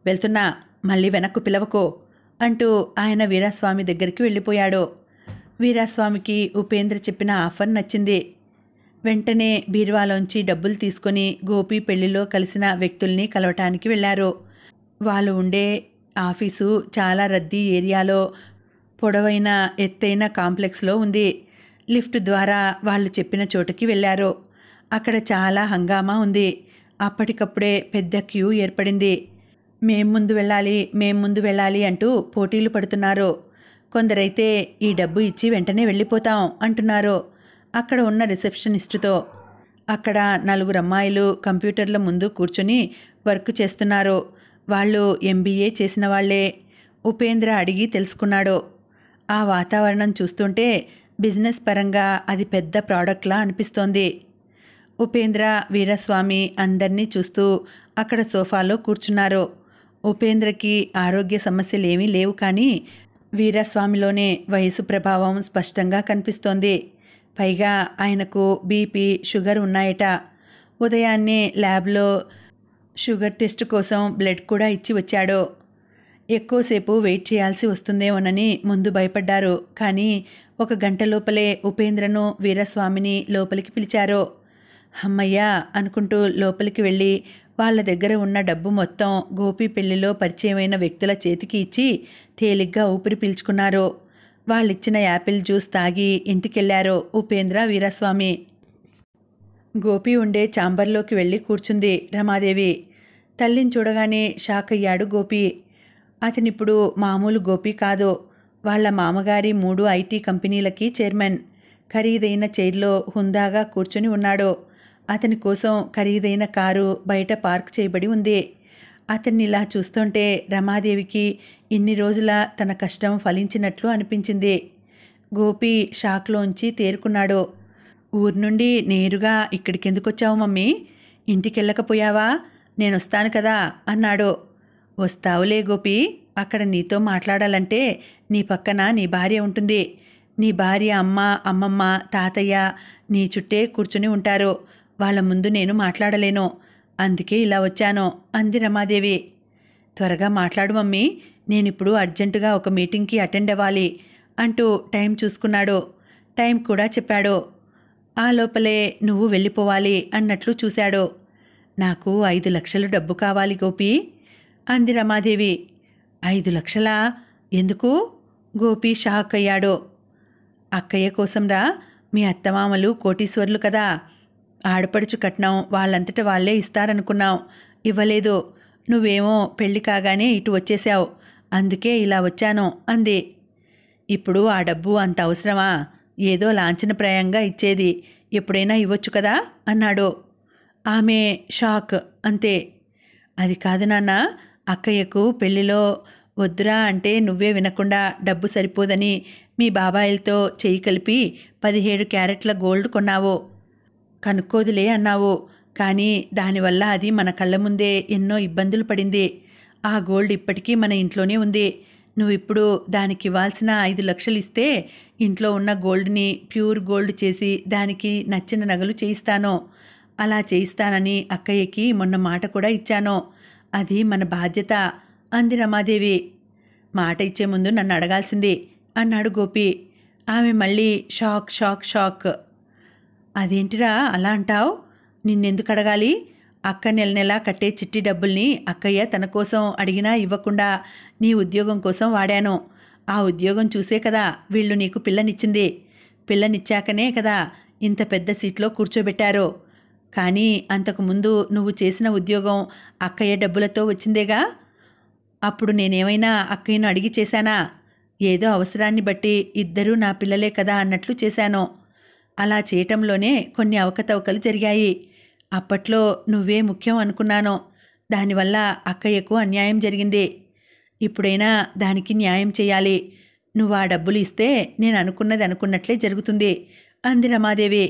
వెళ్తున్నా, మళ్ళీ వెనక్కు పిలవకు అంటూ ఆయన వీరాస్వామి దగ్గరికి వెళ్ళిపోయాడు. వీరాస్వామికి ఉపేంద్ర చెప్పిన ఆఫర్ నచ్చింది. వెంటనే బీరువాలోంచి డబ్బులు తీసుకొని గోపి పెళ్లిలో కలిసిన వ్యక్తుల్ని కలవటానికి వెళ్ళారు. వాళ్ళు ఉండే ఆఫీసు చాలా రద్దీ ఏరియాలో పొడవైన ఎత్తైన కాంప్లెక్స్లో ఉంది. లిఫ్ట్ ద్వారా వాళ్ళు చెప్పిన చోటుకి వెళ్ళారు. అక్కడ చాలా హంగామా ఉంది. అప్పటికప్పుడే పెద్ద క్యూ ఏర్పడింది. మేం ముందు వెళ్ళాలి అంటూ పోటీలు పడుతున్నారు. కొందరైతే ఈ డబ్బు ఇచ్చి వెంటనే వెళ్ళిపోతాం అంటున్నారు అక్కడ ఉన్న రిసెప్షనిస్టుతో. అక్కడ 4 అమ్మాయిలు కంప్యూటర్ల ముందు కూర్చొని వర్క్ చేస్తున్నారు. వాళ్ళు MBA చేసిన వాళ్లే. ఉపేంద్ర అడిగి తెలుసుకున్నాడు. ఆ వాతావరణం చూస్తుంటే బిజినెస్ పరంగా అది పెద్ద ప్రోడక్ట్లా అనిపిస్తోంది. ఉపేంద్ర, వీరస్వామి అందర్నీ చూస్తూ అక్కడ సోఫాలో కూర్చున్నారు. ఉపేంద్రకి ఆరోగ్య సమస్యలేమీ లేవు, కానీ వీరస్వామిలోనే వయసు ప్రభావం స్పష్టంగా కనిపిస్తోంది. పైగా ఆయనకు బీపీ, షుగర్ ఉన్నాయట. ఉదయాన్నే ల్యాబ్లో షుగర్ టెస్ట్ కోసం బ్లడ్ కూడా ఇచ్చి వచ్చాడు. ఎక్కువసేపు వెయిట్ చేయాల్సి వస్తుందేమోనని ముందు భయపడ్డారు. కానీ 1 గంట లోపలే ఉపేంద్రను, వీరస్వామిని లోపలికి పిలిచారు. హమ్మయ్యా అనుకుంటూ లోపలికి వెళ్ళి వాళ్ళ దగ్గర ఉన్న డబ్బు మొత్తం గోపి పెళ్లిలో పరిచయమైన వ్యక్తుల చేతికి ఇచ్చి తేలిగ్గా ఊపిరి పీల్చుకున్నారు. వాళ్ళిచ్చిన యాపిల్ జ్యూస్ తాగి ఇంటికెళ్లారు ఉపేంద్ర, వీరస్వామి. గోపి ఉండే ఛాంబర్లోకి వెళ్ళి కూర్చుంది రమాదేవి. తల్లిని చూడగానే షాక్ అయ్యాడు గోపి. అతనిప్పుడు మామూలు గోపి కాదు. వాళ్ళ మామగారి 3 IT కంపెనీలకి చైర్మన్. ఖరీదైన చైర్లో హుందాగా కూర్చుని ఉన్నాడు. అతని కోసం ఖరీదైన కారు బయట పార్క్ చేయబడి ఉంది. అతన్ని ఇలా చూస్తుంటే రమాదేవికి ఇన్ని రోజుల తన కష్టం ఫలించినట్లు అనిపించింది. గోపి షాక్లోంచి తేరుకున్నాడు. ఊరు నుండి నేరుగా ఇక్కడికెందుకొచ్చావు మమ్మీ? ఇంటికెళ్ళకపోయావా? నేనొస్తాను కదా అన్నాడు. వస్తావులే గోపి. అక్కడ నీతో మాట్లాడాలంటే నీ పక్కన నీ భార్య ఉంటుంది. నీ భార్య, అమ్మమ్మ, తాతయ్య నీ చుట్టే కూర్చుని ఉంటారు. వాళ్ళ ముందు నేను మాట్లాడలేను. అందుకే ఇలా వచ్చాను అంది రమాదేవి. త్వరగా మాట్లాడు మమ్మీ, నేనిప్పుడు అర్జెంటుగా ఒక మీటింగ్కి అటెండ్ అవ్వాలి అంటూ టైం చూసుకున్నాడు. టైం కూడా చెప్పాడు. ఆ లోపలే నువ్వు వెళ్ళిపోవాలి అన్నట్లు చూశాడు. నాకు 5 లక్షలు డబ్బు కావాలి గోపి అంది రమాదేవి. 5 లక్షలా? ఎందుకు? గోపి షాక్ అయ్యాడు. అక్కయ్య కోసంరా. మీ అత్తమామలు కోటీశ్వర్లు కదా. ఆడపడుచు కట్నం వాళ్ళంతట వాళ్ళే ఇస్తారనుకున్నాం. ఇవ్వలేదు. నువ్వేమో పెళ్లి కాగానే ఇటు వచ్చేశావు. అందుకే ఇలా వచ్చాను అంది. ఇప్పుడు ఆ డబ్బు అంత అవసరమా? ఏదో లాంఛనప్రాయంగా ఇచ్చేది. ఎప్పుడైనా ఇవ్వచ్చు కదా అన్నాడు. ఆమె షాక్ అంతే. అది కాదు నాన్న, అక్కయ్యకు పెళ్లిలో వద్దురా అంటే నువ్వే వినకుండా డబ్బు సరిపోదని మీ బాబాయిలతో చెయ్యి కలిపి 17 క్యారెట్ల గోల్డ్ కొన్నావు. కనుక్కోదులే అన్నావు. కానీ దానివల్ల అది మన కళ్ళ ముందే ఎన్నో ఇబ్బందులు పడింది. ఆ గోల్డ్ ఇప్పటికీ మన ఇంట్లోనే ఉంది. నువ్విప్పుడు దానికి ఇవ్వాల్సిన 5 లక్షలు ఇస్తే ఇంట్లో ఉన్న గోల్డ్ని ప్యూర్ గోల్డ్ చేసి దానికి నచ్చిన నగలు చేయిస్తాను. అలా చేయిస్తానని అక్కయ్యకి మొన్న మాట కూడా ఇచ్చాను. అది మన బాధ్యత అంది రమాదేవి. మాట ఇచ్చే ముందు నన్ను అడగాల్సింది అన్నాడు గోపి. ఆమె మళ్ళీ షాక్. అదేంటిరా అలా అంటావు? నిన్నెందుకు అడగాలి? అక్క నెల నెలా కట్టే చిట్టి డబ్బుల్ని అక్కయ్య తన కోసం అడిగినా ఇవ్వకుండా నీ ఉద్యోగం కోసం వాడాను. ఆ ఉద్యోగం చూసే కదా వీళ్ళు నీకు పిల్లనిచ్చింది. పిల్లనిచ్చాకనే కదా ఇంత పెద్ద సీట్లో కూర్చోబెట్టారు. కానీ అంతకుముందు నువ్వు చేసిన ఉద్యోగం అక్కయ్య డబ్బులతో వచ్చిందేగా. అప్పుడు నేనేమైనా అక్కయ్యను అడిగి చేశానా? ఏదో అవసరాన్ని బట్టి ఇద్దరూ నా పిల్లలే కదా అన్నట్లు చేశాను. అలా చేయటంలోనే కొన్ని అవకతవకలు జరిగాయి. అప్పట్లో నువ్వే ముఖ్యం అనుకున్నాను. దానివల్ల అక్కయ్యకు అన్యాయం జరిగింది. ఇప్పుడైనా దానికి న్యాయం చేయాలి. నువ్వు ఆ డబ్బులు ఇస్తే నేను అనుకున్నది అనుకున్నట్లే జరుగుతుంది అంది రమాదేవి.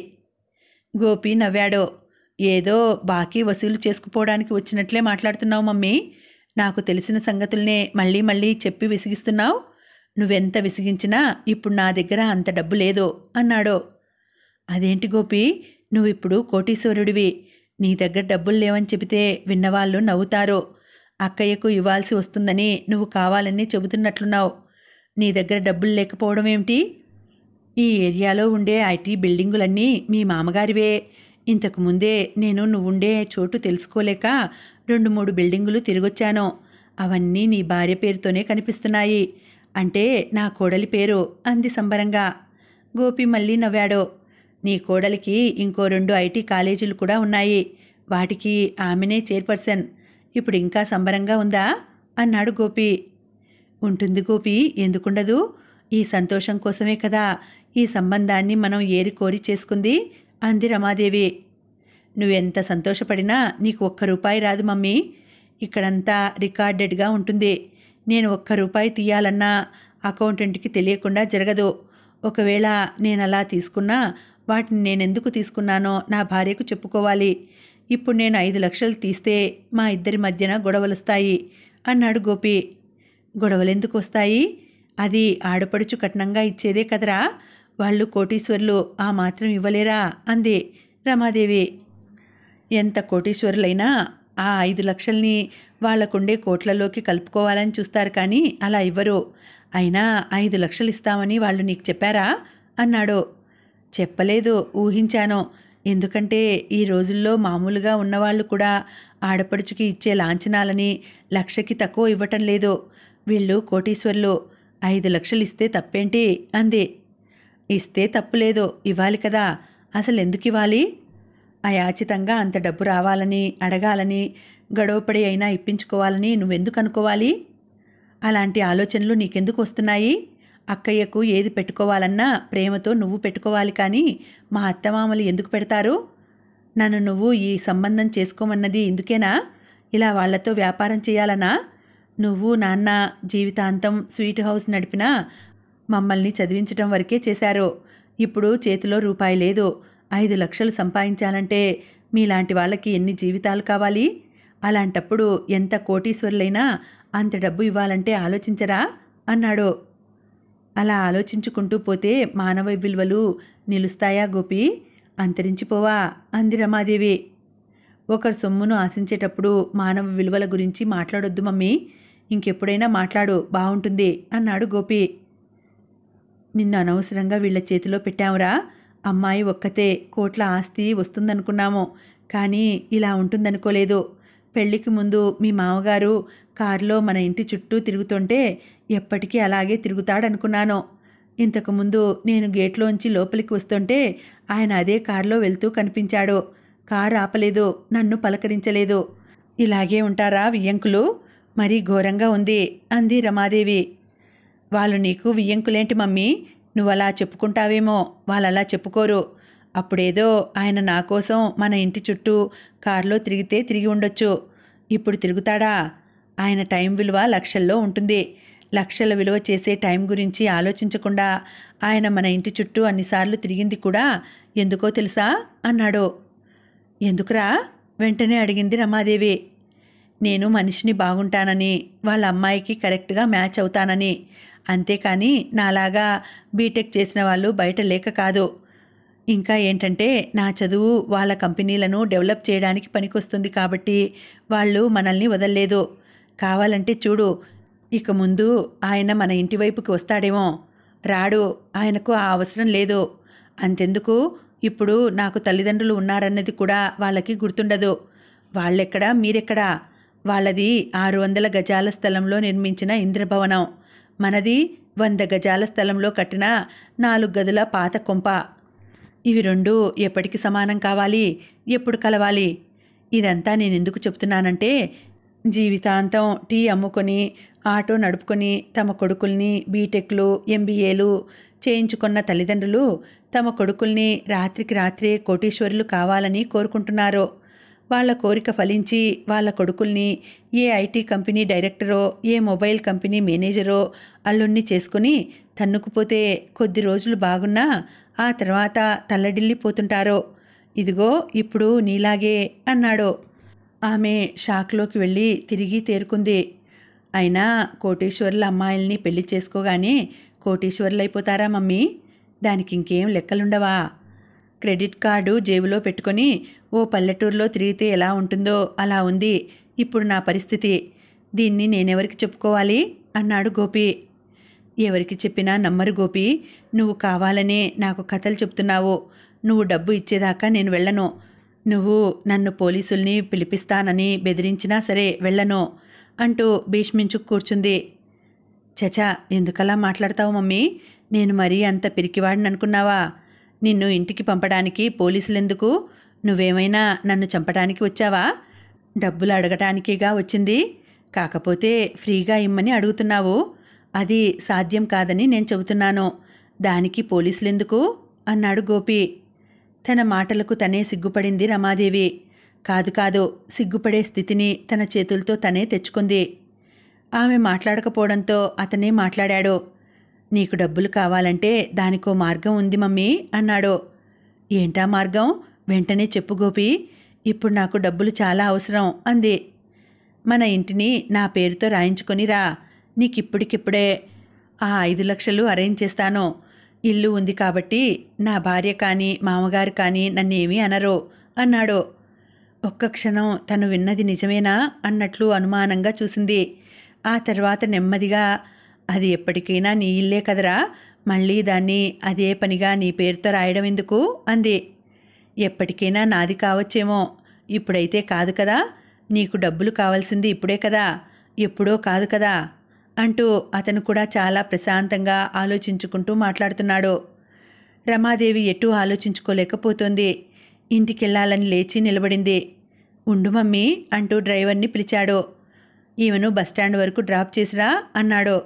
గోపి నవ్వాడు. ఏదో బాకీ వసూలు చేసుకుపోవడానికి వచ్చినట్లే మాట్లాడుతున్నావు మమ్మీ. నాకు తెలిసిన సంగతుల్నే మళ్ళీ మళ్ళీ చెప్పి విసిగిస్తున్నావు. నువ్వెంత విసిగించినా ఇప్పుడు నా దగ్గర అంత డబ్బు లేదు అన్నాడు. అదేంటి గోపి, నువ్విప్పుడు కోటీశ్వరుడివి. నీ దగ్గర డబ్బులు లేవని చెబితే విన్నవాళ్ళు నవ్వుతారు. అక్కయ్యకు ఇవ్వాల్సి వస్తుందని నువ్వు కావాలని చెబుతున్నట్లున్నావు. నీ దగ్గర డబ్బులు లేకపోవడం ఏమిటి? ఈ ఏరియాలో ఉండే ఐటీ బిల్డింగులన్నీ మీ మామగారివే. ఇంతకుముందే నేను నువ్వుండే చోటు తెలుసుకోలేక 2-3 బిల్డింగులు తిరిగొచ్చాను. అవన్నీ నీ భార్య పేరుతోనే కనిపిస్తున్నాయి. అంటే నా కోడలి పేరు అంది సంబరంగా. గోపి మళ్ళీ నవ్వాడు. నీ కోడలికి ఇంకో 2 ఐటీ కాలేజీలు కూడా ఉన్నాయి. వాటికి ఆమెనే చైర్పర్సన్. ఇప్పుడు ఇంకా సంబరంగా ఉందా అన్నాడు గోపి. ఉంటుంది గోపి, ఎందుకుండదు? ఈ సంతోషం కోసమే కదా ఈ సంబంధాన్ని మనం ఏరి కోరి చేసుకుంది అంది రమాదేవి. నువ్వెంత సంతోషపడినా నీకు ₹1 రాదు మమ్మీ. ఇక్కడంతా రికార్డెడ్గా ఉంటుంది. నేను ₹1 తీయాలన్నా అకౌంటెంట్కి తెలియకుండా జరగదు. ఒకవేళ నేను అలా తీసుకున్నా వాటిని నేనెందుకు తీసుకున్నానో నా భార్యకు చెప్పుకోవాలి. ఇప్పుడు నేను 5 లక్షలు తీస్తే మా ఇద్దరి మధ్యన గొడవలొస్తాయి అన్నాడు గోపి. గొడవలెందుకు వస్తాయి? అది ఆడపడుచు కట్నంగా ఇచ్చేదే కదరా. వాళ్ళు కోటీశ్వరులు, ఆ మాత్రం ఇవ్వలేరా అంది రమాదేవి. ఎంత కోటీశ్వరులైనా ఆ 5 లక్షల్ని వాళ్లకుండే కోట్లలోకి కలుపుకోవాలని చూస్తారు కానీ అలా ఇవ్వరు. అయినా 5 లక్షలు ఇస్తామని వాళ్ళు నీకు చెప్పారా అన్నాడు. చెప్పలేదు, ఊహించాను. ఎందుకంటే ఈ రోజుల్లో మామూలుగా ఉన్నవాళ్ళు కూడా ఆడపడుచుకి ఇచ్చే లాంఛనాలని 1 లక్షకి తక్కువ ఇవ్వటం లేదు. వీళ్ళు కోటీశ్వరులు. 5 లక్షలు ఇస్తే తప్పేంటి అంది. ఇస్తే తప్పులేదు, ఇవ్వాలి కదా. అసలు ఎందుకు ఇవ్వాలి? అయాచితంగా అంత డబ్బు రావాలని, అడగాలని, గడవపడి అయినా ఇప్పించుకోవాలని నువ్వెందుకు అనుకోవాలి? అలాంటి ఆలోచనలు నీకెందుకు వస్తున్నాయి? అక్కయ్యకు ఏది పెట్టుకోవాలన్నా ప్రేమతో నువ్వు పెట్టుకోవాలి కానీ మా అత్తమామలు ఎందుకు పెడతారు? నన్ను నువ్వు ఈ సంబంధం చేసుకోమన్నది ఇందుకేనా? ఇలా వాళ్లతో వ్యాపారం చేయాలనా? నువ్వు నాన్న జీవితాంతం స్వీట్ హౌస్ నడిపినా మమ్మల్ని చదివించటం వరకే చేశారు. ఇప్పుడు చేతిలో రూపాయి లేదు. 5 లక్షలు సంపాదించాలంటే మీలాంటి వాళ్ళకి ఎన్ని జీవితాలు కావాలి? అలాంటప్పుడు ఎంత కోటీశ్వరులైనా అంత డబ్బు ఇవ్వాలంటే ఆలోచించరా అన్నాడు. అలా ఆలోచించుకుంటూ పోతే మానవ విలువలు నిలుస్తాయా గోపి? అంతరించిపోవా అంది రమాదేవి. ఒకరి సొమ్మును ఆశించేటప్పుడు మానవ విలువల గురించి మాట్లాడొద్దు మమ్మీ. ఇంకెప్పుడైనా మాట్లాడు, బాగుంటుంది అన్నాడు గోపి. నిన్ను అనవసరంగా వీళ్ల చేతిలో పెట్టావురా. అమ్మాయి ఒక్కతే, కోట్ల ఆస్తి వస్తుందనుకున్నాము. కానీ ఇలా ఉంటుందనుకోలేదు. పెళ్లికి ముందు మీ మామగారు కారులో మన ఇంటి చుట్టూ తిరుగుతుంటే ఎప్పటికీ అలాగే తిరుగుతాడనుకున్నాను. ఇంతకుముందు నేను గేట్లోంచి లోపలికి వస్తుంటే ఆయన అదే కారులో వెళ్తూ కనిపించాడు. కారు ఆపలేదు, నన్ను పలకరించలేదు. ఇలాగే ఉంటారా వియ్యంకులు? మరీ ఘోరంగా ఉంది అంది రమాదేవి. వాళ్ళు నీకు వియ్యంకులేంటి మమ్మీ? నువ్వలా చెప్పుకుంటావేమో, వాళ్ళలా చెప్పుకోరు. అప్పుడేదో ఆయన నా కోసం మన ఇంటి చుట్టూ కారులో తిరిగితే తిరిగి ఉండొచ్చు. ఇప్పుడు తిరుగుతాడా? ఆయన టైం విలువ లక్షల్లో ఉంటుంది. లక్షల విలువ చేసే టైం గురించి ఆలోచించకుండా ఆయన మన ఇంటి చుట్టూ అన్నిసార్లు తిరిగింది కూడా ఎందుకో తెలుసా అన్నాడు. ఎందుకురా వెంటనే అడిగింది రమాదేవి. నేను మనిషిని బాగుంటానని, వాళ్ళ అమ్మాయికి కరెక్ట్గా మ్యాచ్ అవుతానని. అంతేకాని నాలాగా బీటెక్ చేసిన వాళ్ళు బయట లేక కాదు. ఇంకా ఏంటంటే నా చదువు వాళ్ళ కంపెనీలను డెవలప్ చేయడానికి పనికొస్తుంది కాబట్టి వాళ్ళు మనల్ని వదల్లేదు. కావాలంటే చూడు, ఇక ముందు ఆయన మన ఇంటి వైపుకి వస్తాడేమో. రాడు, ఆయనకు ఆ అవసరం లేదు. అంతెందుకు, ఇప్పుడు నాకు తల్లిదండ్రులు ఉన్నారన్నది కూడా వాళ్ళకి గుర్తుండదు. వాళ్ళెక్కడా మీరెక్కడా? వాళ్ళది 600 గజాల స్థలంలో నిర్మించిన ఇంద్రభవనం. మనది 100 గజాల స్థలంలో కట్టిన 4 గదుల పాత కొంప. ఇవి రెండూ ఎప్పటికి సమానం కావాలి? ఎప్పుడు కలవాలి? ఇదంతా నేనెందుకు చెప్తున్నానంటే, జీవితాంతం టీ అమ్ముకొని ఆటో నడుపుకొని తమ కొడుకుల్ని బీటెక్లు ఎంబీఏలు చేయించుకున్న తల్లిదండ్రులు తమ కొడుకుల్ని రాత్రికి రాత్రే కోటీశ్వరులు కావాలని కోరుకుంటున్నారు. వాళ్ళ కోరిక ఫలించి వాళ్ళ కొడుకుల్ని ఏ ఐటీ కంపెనీ డైరెక్టరో ఏ మొబైల్ కంపెనీ మేనేజరో అల్లుణ్ణి చేసుకుని తన్నుకుపోతే కొద్ది రోజులు బాగున్నా ఆ తర్వాత తల్లడిల్లిపోతుంటారో. ఇదిగో ఇప్పుడు నీలాగే అన్నాడు. ఆమె షాక్లోకి వెళ్ళి తిరిగి తేరుకుంది. అయినా కోటీశ్వరుల అమ్మాయిల్ని పెళ్లి చేసుకోగానే కోటీశ్వరులైపోతారా మమ్మీ? దానికి ఇంకేం లెక్కలుండవా? క్రెడిట్ కార్డు జేబులో పెట్టుకొని ఓ పల్లెటూరులో తిరిగితే ఎలా ఉంటుందో అలా ఉంది ఇప్పుడు నా పరిస్థితి. దీన్ని నేనెవరికి చెప్పుకోవాలి అన్నాడు గోపి. ఎవరికి చెప్పినా నమ్మరు గోపి. నువ్వు కావాలనే నాకు కథలు చెప్తున్నావు. నువ్వు డబ్బు ఇచ్చేదాకా నేను వెళ్ళను. నువ్వు నన్ను పోలీసుల్ని పిలిపిస్తానని బెదిరించినా సరే వెళ్ళను అంటూ భీష్మించు కూర్చుంది. చచా, ఎందుకలా మాట్లాడతావు మమ్మీ? నేను మరీ అంత పిరికివాడిననుకున్నావా? నిన్ను ఇంటికి పంపడానికి పోలీసులెందుకు? నువ్వేమైనా నన్ను చంపడానికి వచ్చావా? డబ్బులు అడగటానికేగా వచ్చింది. కాకపోతే ఫ్రీగా ఇమ్మని అడుగుతున్నావు. అది సాధ్యం కాదని నేను చెబుతున్నాను. దానికి పోలీసులెందుకు అన్నాడు గోపి. తన మాటలకు తనే సిగ్గుపడింది రమాదేవి. కాదు కాదు, సిగ్గుపడే స్థితిని తన చేతులతో తనే తెచ్చుకుంది. ఆమె మాట్లాడకపోవడంతో అతనే మాట్లాడాడు. నీకు డబ్బులు కావాలంటే దానికో మార్గం ఉంది మమ్మీ అన్నాడు. ఏంటా మార్గం? వెంటనే చెప్పు గోపి. ఇప్పుడు నాకు డబ్బులు చాలా అవసరం అంది. మన ఇంటిని నా పేరుతో రాయించుకొని రా. నీకిప్పటికిప్పుడే ఆ 5 లక్షలు అరేంజ్ చేస్తాను. ఇల్లు ఉంది కాబట్టి నా భార్య కానీ మామగారు కానీ నన్నేమీ అనరు అన్నాడు. ఒక్క క్షణం తను విన్నది నిజమేనా అన్నట్లు అనుమానంగా చూసింది. ఆ తర్వాత నెమ్మదిగా, అది ఎప్పటికైనా నీ ఇల్లే కదరా, మళ్ళీ దాన్ని అదే పనిగా నీ పేరుతో రాయడం ఎందుకు అంది. ఎప్పటికైనా నాది కావచ్చేమో, ఇప్పుడైతే కాదు కదా. నీకు డబ్బులు కావాల్సింది ఇప్పుడే కదా, ఎప్పుడో కాదు కదా అంటూ అతను కూడా చాలా ప్రశాంతంగా ఆలోచించుకుంటూ మాట్లాడుతున్నాడు. రమాదేవి ఎటూ ఆలోచించుకోలేకపోతోంది. ఇంటికెళ్ళాలని లేచి నిలబడింది. ఉండు మమ్మీ అంటూ డ్రైవర్ని పిలిచాడు. ఈమెను బస్టాండ్ వరకు డ్రాప్ చేసిరా అన్నాడు.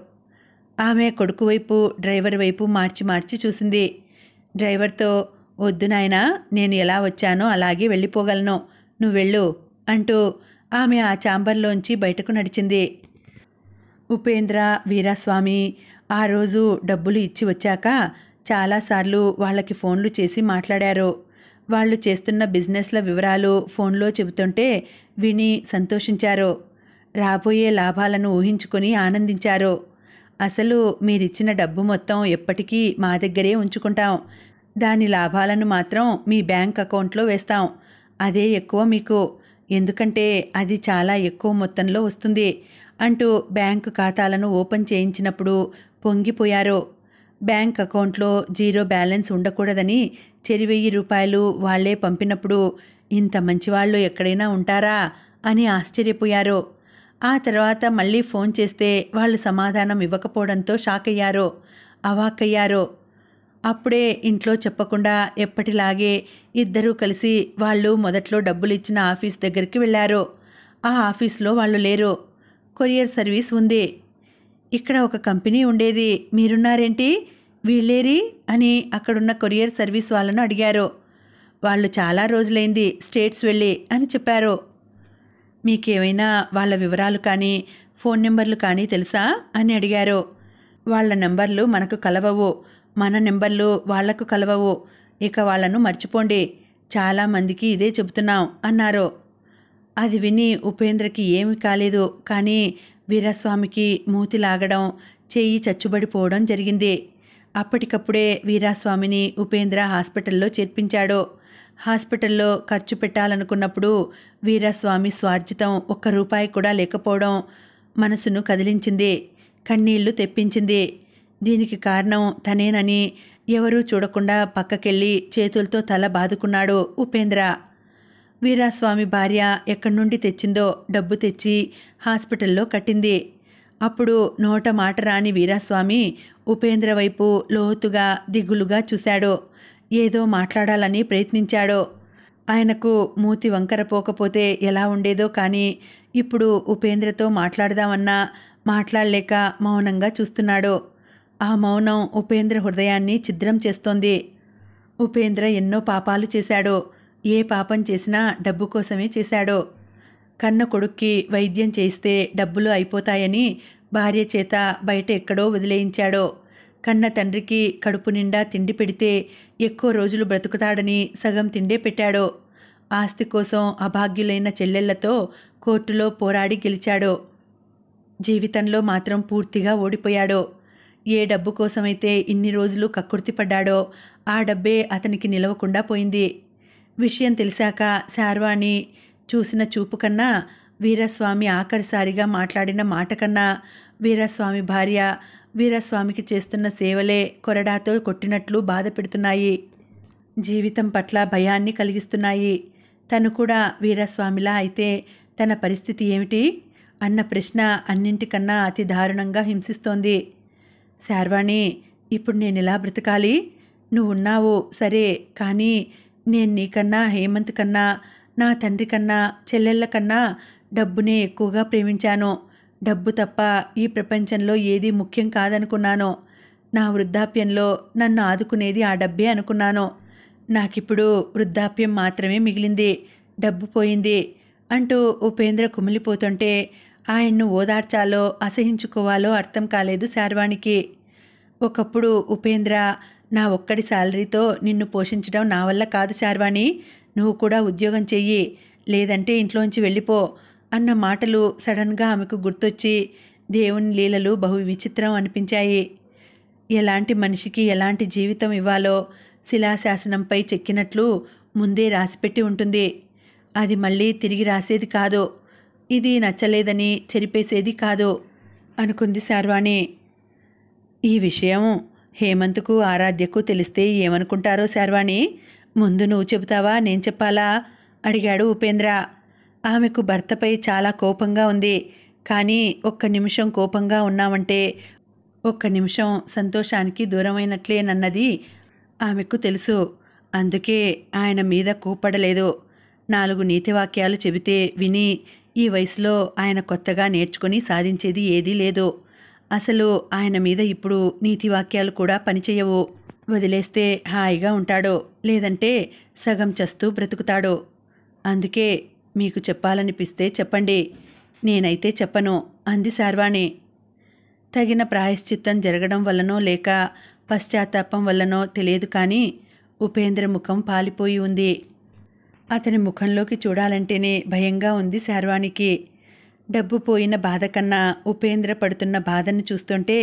ఆమె కొడుకు వైపు డ్రైవర్ వైపు మార్చి మార్చి చూసింది. డ్రైవర్తో, వద్దు నాయనా, నేను ఎలా వచ్చానో అలాగే వెళ్ళిపోగలను, నువ్వు వెళ్ళు అంటూ ఆమె ఆ ఛాంబర్లోంచి బయటకు నడిచింది. ఉపేంద్ర, వీరాస్వామి ఆ రోజు డబ్బులు ఇచ్చి వచ్చాక చాలాసార్లు వాళ్ళకి ఫోన్లు చేసి మాట్లాడారు. వాళ్ళు చేస్తున్న బిజినెస్ల వివరాలు ఫోన్లో చెబుతుంటే విని సంతోషించారు. రాబోయే లాభాలను ఊహించుకొని ఆనందించారు. అసలు మీరిచ్చిన డబ్బు మొత్తం ఎప్పటికీ మా దగ్గరే ఉంచుకుంటాం. దాని లాభాలను మాత్రం మీ బ్యాంక్ అకౌంట్లో వేస్తాం. అదే ఎక్కువ మీకు, ఎందుకంటే అది చాలా ఎక్కువ మొత్తంలో వస్తుంది అంటూ బ్యాంకు ఖాతాలను ఓపెన్ చేయించినప్పుడు పొంగిపోయారు. బ్యాంక్ అకౌంట్లో జీరో బ్యాలెన్స్ ఉండకూడదని ₹10,000 వాళ్లే పంపినప్పుడు ఇంత మంచివాళ్ళు ఎక్కడైనా ఉంటారా అని ఆశ్చర్యపోయారు. ఆ తర్వాత మళ్ళీ ఫోన్ చేస్తే వాళ్ళు సమాధానం ఇవ్వకపోవడంతో షాక్ అయ్యారు, అవాక్కయ్యారు. అప్పుడే ఇంట్లో చెప్పకుండా ఎప్పటిలాగే ఇద్దరూ కలిసి వాళ్ళు మొదట్లో డబ్బులు ఇచ్చిన ఆఫీస్ దగ్గరికి వెళ్ళారు. ఆ ఆఫీస్లో వాళ్ళు లేరు. కొరియర్ సర్వీస్ ఉంది. ఇక్కడ ఒక కంపెనీ ఉండేది, మీరున్నారేంటి, వీళ్ళేరి అని అక్కడున్న కొరియర్ సర్వీస్ వాళ్ళను అడిగారు. వాళ్ళు చాలా రోజులైంది స్టేట్స్ వెళ్ళి అని చెప్పారు. మీకేమైనా వాళ్ళ వివరాలు కానీ ఫోన్ నెంబర్లు కానీ తెలుసా అని అడిగారు. వాళ్ళ నెంబర్లు మనకు కలవవు, మన నెంబర్లు వాళ్లకు కలవవు. ఇక వాళ్ళను మర్చిపోండి, చాలామందికి ఇదే చెబుతున్నాం అన్నారు. అది విని ఉపేంద్రకి ఏమీ కాలేదు. కానీ వీరాస్వామికి మూతి లాగడం, చెయ్యి చచ్చుబడిపోవడం జరిగింది. అప్పటికప్పుడే వీరాస్వామిని ఉపేంద్ర హాస్పిటల్లో చేర్పించాడు. హాస్పిటల్లో ఖర్చు పెట్టాలనుకున్నప్పుడు వీరాస్వామి స్వార్జితం ₹1 కూడా లేకపోవడం మనసును కదిలించింది, కన్నీళ్లు తెప్పించింది. దీనికి కారణం తనేనని ఎవరూ చూడకుండా పక్కకెళ్ళి చేతులతో తల బాదుకున్నాడు ఉపేంద్ర. వీరాస్వామి భార్య ఎక్కడి నుండి తెచ్చిందో డబ్బు తెచ్చి హాస్పిటల్లో కట్టింది. అప్పుడు నోట మాట రాని వీరాస్వామి ఉపేంద్ర వైపు లోతుగా దిగులుగా చూశాడు. ఏదో మాట్లాడాలని ప్రయత్నించాడు. ఆయనకు మూతి వంకర పోకపోతే ఎలా ఉండేదో కానీ ఇప్పుడు ఉపేంద్రతో మాట్లాడదామన్నా మాట్లాడలేక మౌనంగా చూస్తున్నాడు. ఆ మౌనం ఉపేంద్ర హృదయాన్ని ఛిద్రం చేస్తోంది. ఉపేంద్ర ఎన్నో పాపాలు చేశాడు. ఏ పాపం చేసినా డబ్బు కోసమే చేశాడు. కన్న కొడుక్కి వైద్యం చేయిస్తే డబ్బులు అయిపోతాయని భార్య చేత బయట ఎక్కడో వదిలేయించాడు. కన్న తండ్రికి కడుపు నిండా తిండి పెడితే ఎక్కువ రోజులు బ్రతుకుతాడని సగం తిండే పెట్టాడు. ఆస్తి కోసం అభాగ్యులైన చెల్లెళ్లతో కోర్టులో పోరాడి గెలిచాడు. జీవితంలో మాత్రం పూర్తిగా ఓడిపోయాడు. ఏ డబ్బు కోసమైతే ఇన్ని రోజులు కక్కుర్తిపడ్డాడో ఆ డబ్బే అతనికి నిలవకుండా పోయింది. విషయం తెలిసాక శార్వాణి చూసిన చూపు కన్నా, వీరస్వామి ఆఖరిసారిగా మాట్లాడిన మాట కన్నా, వీరస్వామి భార్య వీరస్వామికి చేస్తున్న సేవలే కొరడాతో కొట్టినట్లు బాధ పెడుతున్నాయి. జీవితం పట్ల భయాన్ని కలిగిస్తున్నాయి. తను కూడా వీరస్వామిలా అయితే తన పరిస్థితి ఏమిటి అన్న ప్రశ్న అన్నింటికన్నా అతి దారుణంగా హింసిస్తోంది. శార్వాణి, ఇప్పుడు నేను ఎలా బ్రతకాలి? నువ్వున్నావు సరే, కానీ నేను నీకన్నా, హేమంత్ కన్నా, నా తండ్రి కన్నా, చెల్లెళ్ళ కన్నా డబ్బునే ఎక్కువగా ప్రేమించాను. డబ్బు తప్ప ఈ ప్రపంచంలో ఏదీ ముఖ్యం కాదనుకున్నాను. నా వృద్ధాప్యంలో నన్ను ఆదుకునేది ఆ డబ్బే అనుకున్నాను. నాకిప్పుడు వృద్ధాప్యం మాత్రమే మిగిలింది, డబ్బు పోయింది అంటూ ఉపేంద్ర కుమిలిపోతుంటే ఆయన్ను ఓదార్చాలో అసహించుకోవాలో అర్థం కాలేదు శార్వాణికి. ఒకప్పుడు ఉపేంద్ర, నా ఒక్కడి శాలరీతో నిన్ను పోషించడం నా వల్ల కాదు శార్వాణి, నువ్వు కూడా ఉద్యోగం చెయ్యి, లేదంటే ఇంట్లోంచి వెళ్ళిపో అన్న మాటలు సడన్గా ఆమెకు గుర్తొచ్చి దేవుని లీలలు బహు విచిత్రం అనిపించాయి. ఎలాంటి మనిషికి ఎలాంటి జీవితం ఇవ్వాలో శిలాశాసనంపై చెక్కినట్లు ముందే రాసిపెట్టి ఉంటుంది. అది మళ్ళీ తిరిగి రాసేది కాదు. ఇది నచ్చలేదని చెరిపేసేది కాదు అనుకుంది శార్వాణి. ఈ విషయం హేమంత్కు, ఆరాధ్యకు తెలిస్తే ఏమనుకుంటారో శార్వాణి, ముందు నువ్వు చెబుతావా నేను చెప్పాలా అడిగాడు ఉపేంద్ర. ఆమెకు భర్తపై చాలా కోపంగా ఉంది. కానీ ఒక్క నిమిషం కోపంగా ఉన్నామంటే ఒక్క నిమిషం సంతోషానికి దూరమైనట్లేనన్నది ఆమెకు తెలుసు. అందుకే ఆయన మీద కోప్పడలేదు. 4 నీతివాక్యాలు చెబితే విని ఈ వయసులో ఆయన కొత్తగా నేర్చుకుని సాధించేది ఏదీ లేదు. అసలు ఆయన మీద ఇప్పుడు నీతివాక్యాలు కూడా పనిచేయవు. వదిలేస్తే హాయిగా ఉంటాడు, లేదంటే సగం చస్తూ బ్రతుకుతాడు. అందుకే మీకు చెప్పాలనిపిస్తే చెప్పండి, నేనైతే చెప్పను అంది శార్వాణి. తగిన ప్రాయశ్చిత్తం జరగడం వల్లనో లేక పశ్చాత్తాపం వల్లనో తెలియదు కానీ ఉపేంద్ర ముఖం పాలిపోయి ఉంది. అతని ముఖంలోకి చూడాలంటేనే భయంగా ఉంది శార్వాణికి. డబ్బు పోయిన బాధ కన్నా ఉపేంద్ర పడుతున్న బాధను చూస్తుంటే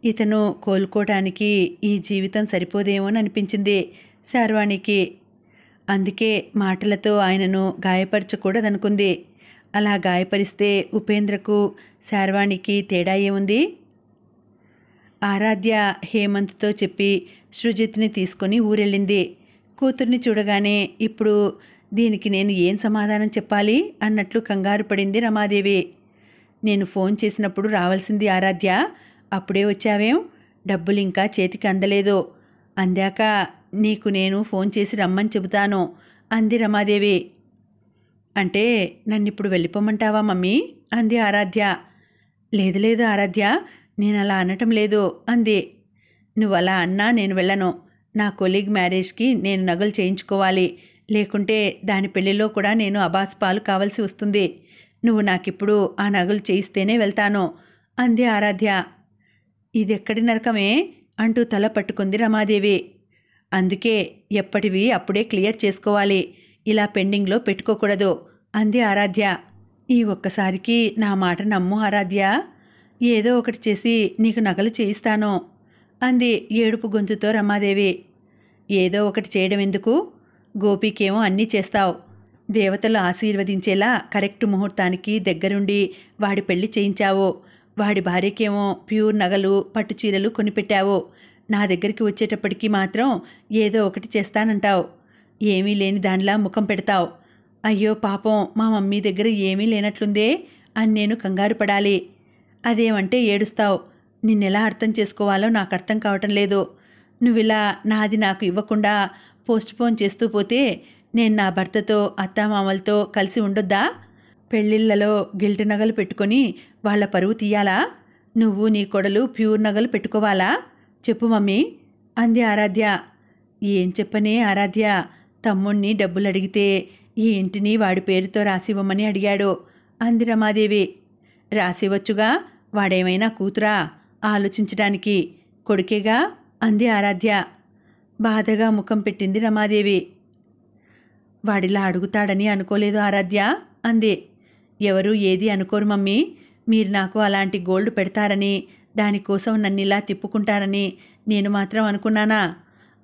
ఇతను కోలుకోవడానికి ఈ జీవితం సరిపోదేమోననిపించింది శార్వాణికి. అందుకే మాటలతో ఆయనను గాయపరచకూడదనుకుంది. అలా గాయపరిస్తే ఉపేంద్రకు శార్వాణికి తేడా ఏముంది? ఆరాధ్య హేమంత్తో చెప్పి సృజిత్ని తీసుకొని ఊరెళ్ళింది. కూతుర్ని చూడగానే ఇప్పుడు దీనికి నేను ఏం సమాధానం చెప్పాలి అన్నట్లు కంగారు పడింది రమాదేవి. నేను ఫోన్ చేసినప్పుడు రావాల్సింది ఆరాధ్య, అప్పుడే వచ్చావేం? డబ్బులు ఇంకా చేతికి అందలేదు. అందాక నీకు నేను ఫోన్ చేసి రమ్మని చెబుతాను అంది రమాదేవి. అంటే నన్నిప్పుడు వెళ్ళిపోమంటావా మమ్మీ అంది ఆరాధ్య. లేదు లేదు ఆరాధ్య, నేను అలా అనటం లేదు అంది. నువ్వు అలా అన్నా నేను వెళ్ళను. నా కొలీగ్ మ్యారేజ్కి నేను నగలు చేయించుకోవాలి, లేకుంటే దాని పెళ్లిలో కూడా నేను అబాస్పాలు కావాల్సి వస్తుంది. నువ్వు నాకిప్పుడు ఆ నగలు చేయిస్తేనే వెళ్తాను అంది ఆరాధ్య. ఇదెక్కడి నరకమే అంటూ తల పట్టుకుంది రమాదేవి. అందుకే ఎప్పటివి అప్పుడే క్లియర్ చేసుకోవాలి, ఇలా పెండింగ్లో పెట్టుకోకూడదు అంది ఆరాధ్య. ఈ ఒక్కసారికి నా మాట నమ్ము ఆరాధ్య, ఏదో ఒకటి చేసి నీకు నగలు చేయిస్తాను అంది ఏడుపు గొంతుతో రమాదేవి. ఏదో ఒకటి చేయడం ఎందుకు? గోపికేమో అన్నీ చేస్తావు. దేవతలు ఆశీర్వదించేలా కరెక్ట్ ముహూర్తానికి దగ్గరుండి వాడి పెళ్లి చేయించావు. వాడి భార్యకేమో ప్యూర్ నగలు, పట్టుచీరలు కొనిపెట్టావు. నా దగ్గరికి వచ్చేటప్పటికి మాత్రం ఏదో ఒకటి చేస్తానంటావు. ఏమీ లేని దానిలా ముఖం పెడతావు. అయ్యో పాపం, మా మమ్మీ దగ్గర ఏమీ లేనట్లుందే అని నేను కంగారు పడాలి. అదేమంటే ఏడుస్తావు. నిన్నెలా అర్థం చేసుకోవాలో నాకు అర్థం కావటం లేదు. నువ్విలా నాది నాకు ఇవ్వకుండా పోస్ట్పోన్ చేస్తూ పోతే నేను నా భర్తతో అత్తామామలతో కలిసి ఉండొద్దా? పెళ్ళిళ్ళలో గిల్ట్ నగలు పెట్టుకొని వాళ్ళ పరువు తీయాలా? నువ్వు నీ కొడలు ప్యూర్ నగలు పెట్టుకోవాలా? చెప్పు మమ్మీ అంది ఆరాధ్య. ఏం చెప్పనే ఆరాధ్య, తమ్ముణ్ణి డబ్బులు అడిగితే ఈ ఇంటిని వాడి పేరుతో రాసివ్వమని అడిగాడు అంది రమాదేవి. రాసివచ్చుగా, వాడేమైనా కూతురా ఆలోచించడానికి? కొడుకేగా అంది ఆరాధ్య. బాధగా ముఖం పెట్టింది రమాదేవి. వాడిలా అడుగుతాడని అనుకోలేదు ఆరాధ్య అంది. ఎవరు ఏది అనుకోరు మమ్మీ. మీరు నాకు అలాంటి గోల్డ్ పెడతారని, దానికోసం నన్నిలా తిప్పుకుంటారని నేను మాత్రం అనుకున్నానా?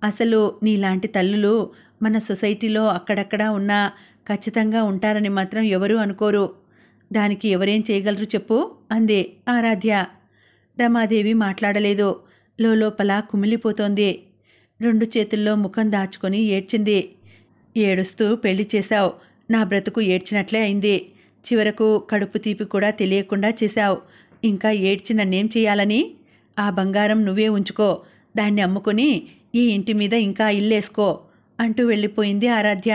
అసలు నీలాంటి తల్లులు మన సొసైటీలో అక్కడక్కడా ఉన్నా ఖచ్చితంగా ఉంటారని మాత్రం ఎవరూ అనుకోరు. దానికి ఎవరేం చేయగలరు చెప్పు అంది ఆరాధ్య. రమాదేవి మాట్లాడలేదు. లోపల కుమిలిపోతోంది. 2 చేతుల్లో ముఖం దాచుకొని ఏడ్చింది. ఏడుస్తూ పెళ్లి చేశావు. నా బ్రతుకు ఏడ్చినట్లే అయింది. చివరకు కడుపు తీపి కూడా తెలియకుండా చేశావు. ఇంకా ఏడ్చి నన్నేం చేయాలని? ఆ బంగారం నువ్వే ఉంచుకో, దాన్ని అమ్ముకొని ఈ ఇంటి మీద ఇంకా ఇల్లేసుకో అంటూ వెళ్ళిపోయింది ఆరాధ్య.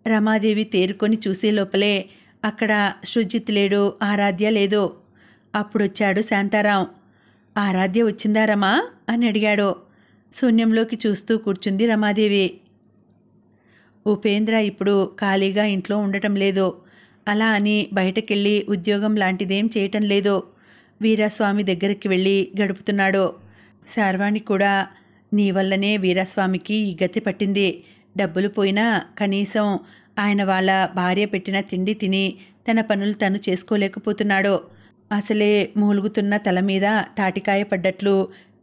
రమాదేవి తేరుకొని చూసే లోపలే అక్కడ సృజిత్ లేడు, ఆరాధ్య లేదు. అప్పుడొచ్చాడు శాంతారాం. ఆరాధ్య వచ్చిందా రమా అని అడిగాడు. శూన్యంలోకి చూస్తూ కూర్చుంది రమాదేవి. ఉపేంద్ర ఇప్పుడు ఖాళీగా ఇంట్లో ఉండటం లేదు. అలా అని బయటకెళ్ళి ఉద్యోగం లాంటిదేం చేయటం లేదు. వీరాస్వామి దగ్గరికి వెళ్ళి గడుపుతున్నాడు. శార్వాణి కూడా నీ వల్లనే వీరాస్వామికి ఈ గతి పట్టింది. డబ్బులు పోయినా కనీసం ఆయన వాళ్ళ భార్య పెట్టిన తిండి తిని తన పనులు తను చేసుకోలేకపోతున్నాడు. అసలే మూలుగుతున్న తల మీద తాటికాయ పడ్డట్లు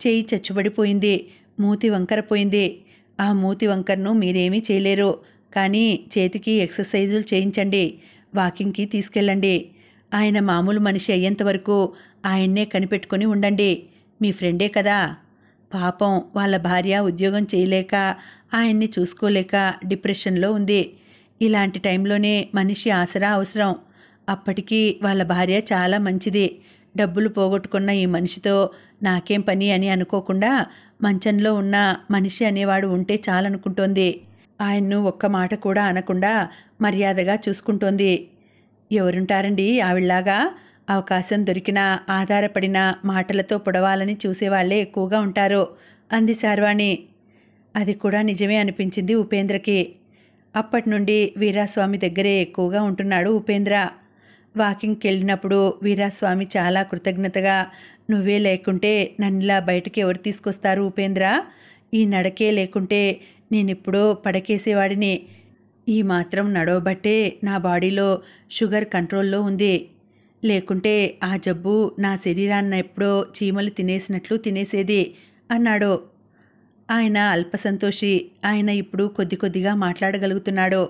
చేయి చచ్చుబడిపోయింది. మూతి వంకరపోయింది. ఆ మూతి వంకరను మీరేమీ చేయలేరు. కానీ చేతికి ఎక్సర్సైజులు చేయించండి, వాకింగ్కి తీసుకెళ్ళండి. ఆయన మామూలు మనిషి అయ్యేంత వరకు ఆయన్నే కనిపెట్టుకొని ఉండండి. మీ ఫ్రెండే కదా. పాపం వాళ్ళ భార్య ఉద్యోగం చేయలేక ఆయన్ని చూసుకోలేక డిప్రెషన్లో ఉంది. ఇలాంటి టైంలోనే మనిషి ఆసరా అవసరం. అప్పటికి వాళ్ళ భార్య చాలా మంచిది. డబ్బులు పోగొట్టుకున్న ఈ మనిషితో నాకేం పని అని అనుకోకుండా మంచంలో ఉన్న మనిషి అనేవాడు ఉంటే చాలనుకుంటోంది. ఆయన్ను ఒక్క మాట కూడా అనకుండా మర్యాదగా చూసుకుంటోంది. ఎవరుంటారండి ఆవిడలాగా? అవకాశం దొరికినా ఆధారపడిన మాటలతో పొడవాలని చూసేవాళ్లే ఎక్కువగా ఉంటారు అంది శార్వాణి. అది కూడా నిజమే అనిపించింది ఉపేంద్రకి. అప్పటి నుండి వీరాస్వామి దగ్గరే ఎక్కువగా ఉంటున్నాడు ఉపేంద్ర. వాకింగ్కి వెళ్ళినప్పుడు వీరాస్వామి చాలా కృతజ్ఞతగా, నువ్వే లేకుంటే నన్నిలా బయటికి ఎవరు తీసుకొస్తారు ఉపేంద్ర? ఈ నడకే లేకుంటే నేనిప్పుడో పడకేసేవాడిని. ఈ మాత్రం నడవబట్టే నా బాడీలో షుగర్ కంట్రోల్లో ఉంది. లేకుంటే ఆ జబ్బు నా శరీరాన్ని ఎప్పుడో చీమలు తినేసినట్లు తినేసేది అన్నాడు. ఆయన అల్పసంతోషి. ఆయన ఇప్పుడు కొద్ది కొద్దిగా మాట్లాడగలుగుతున్నాడు.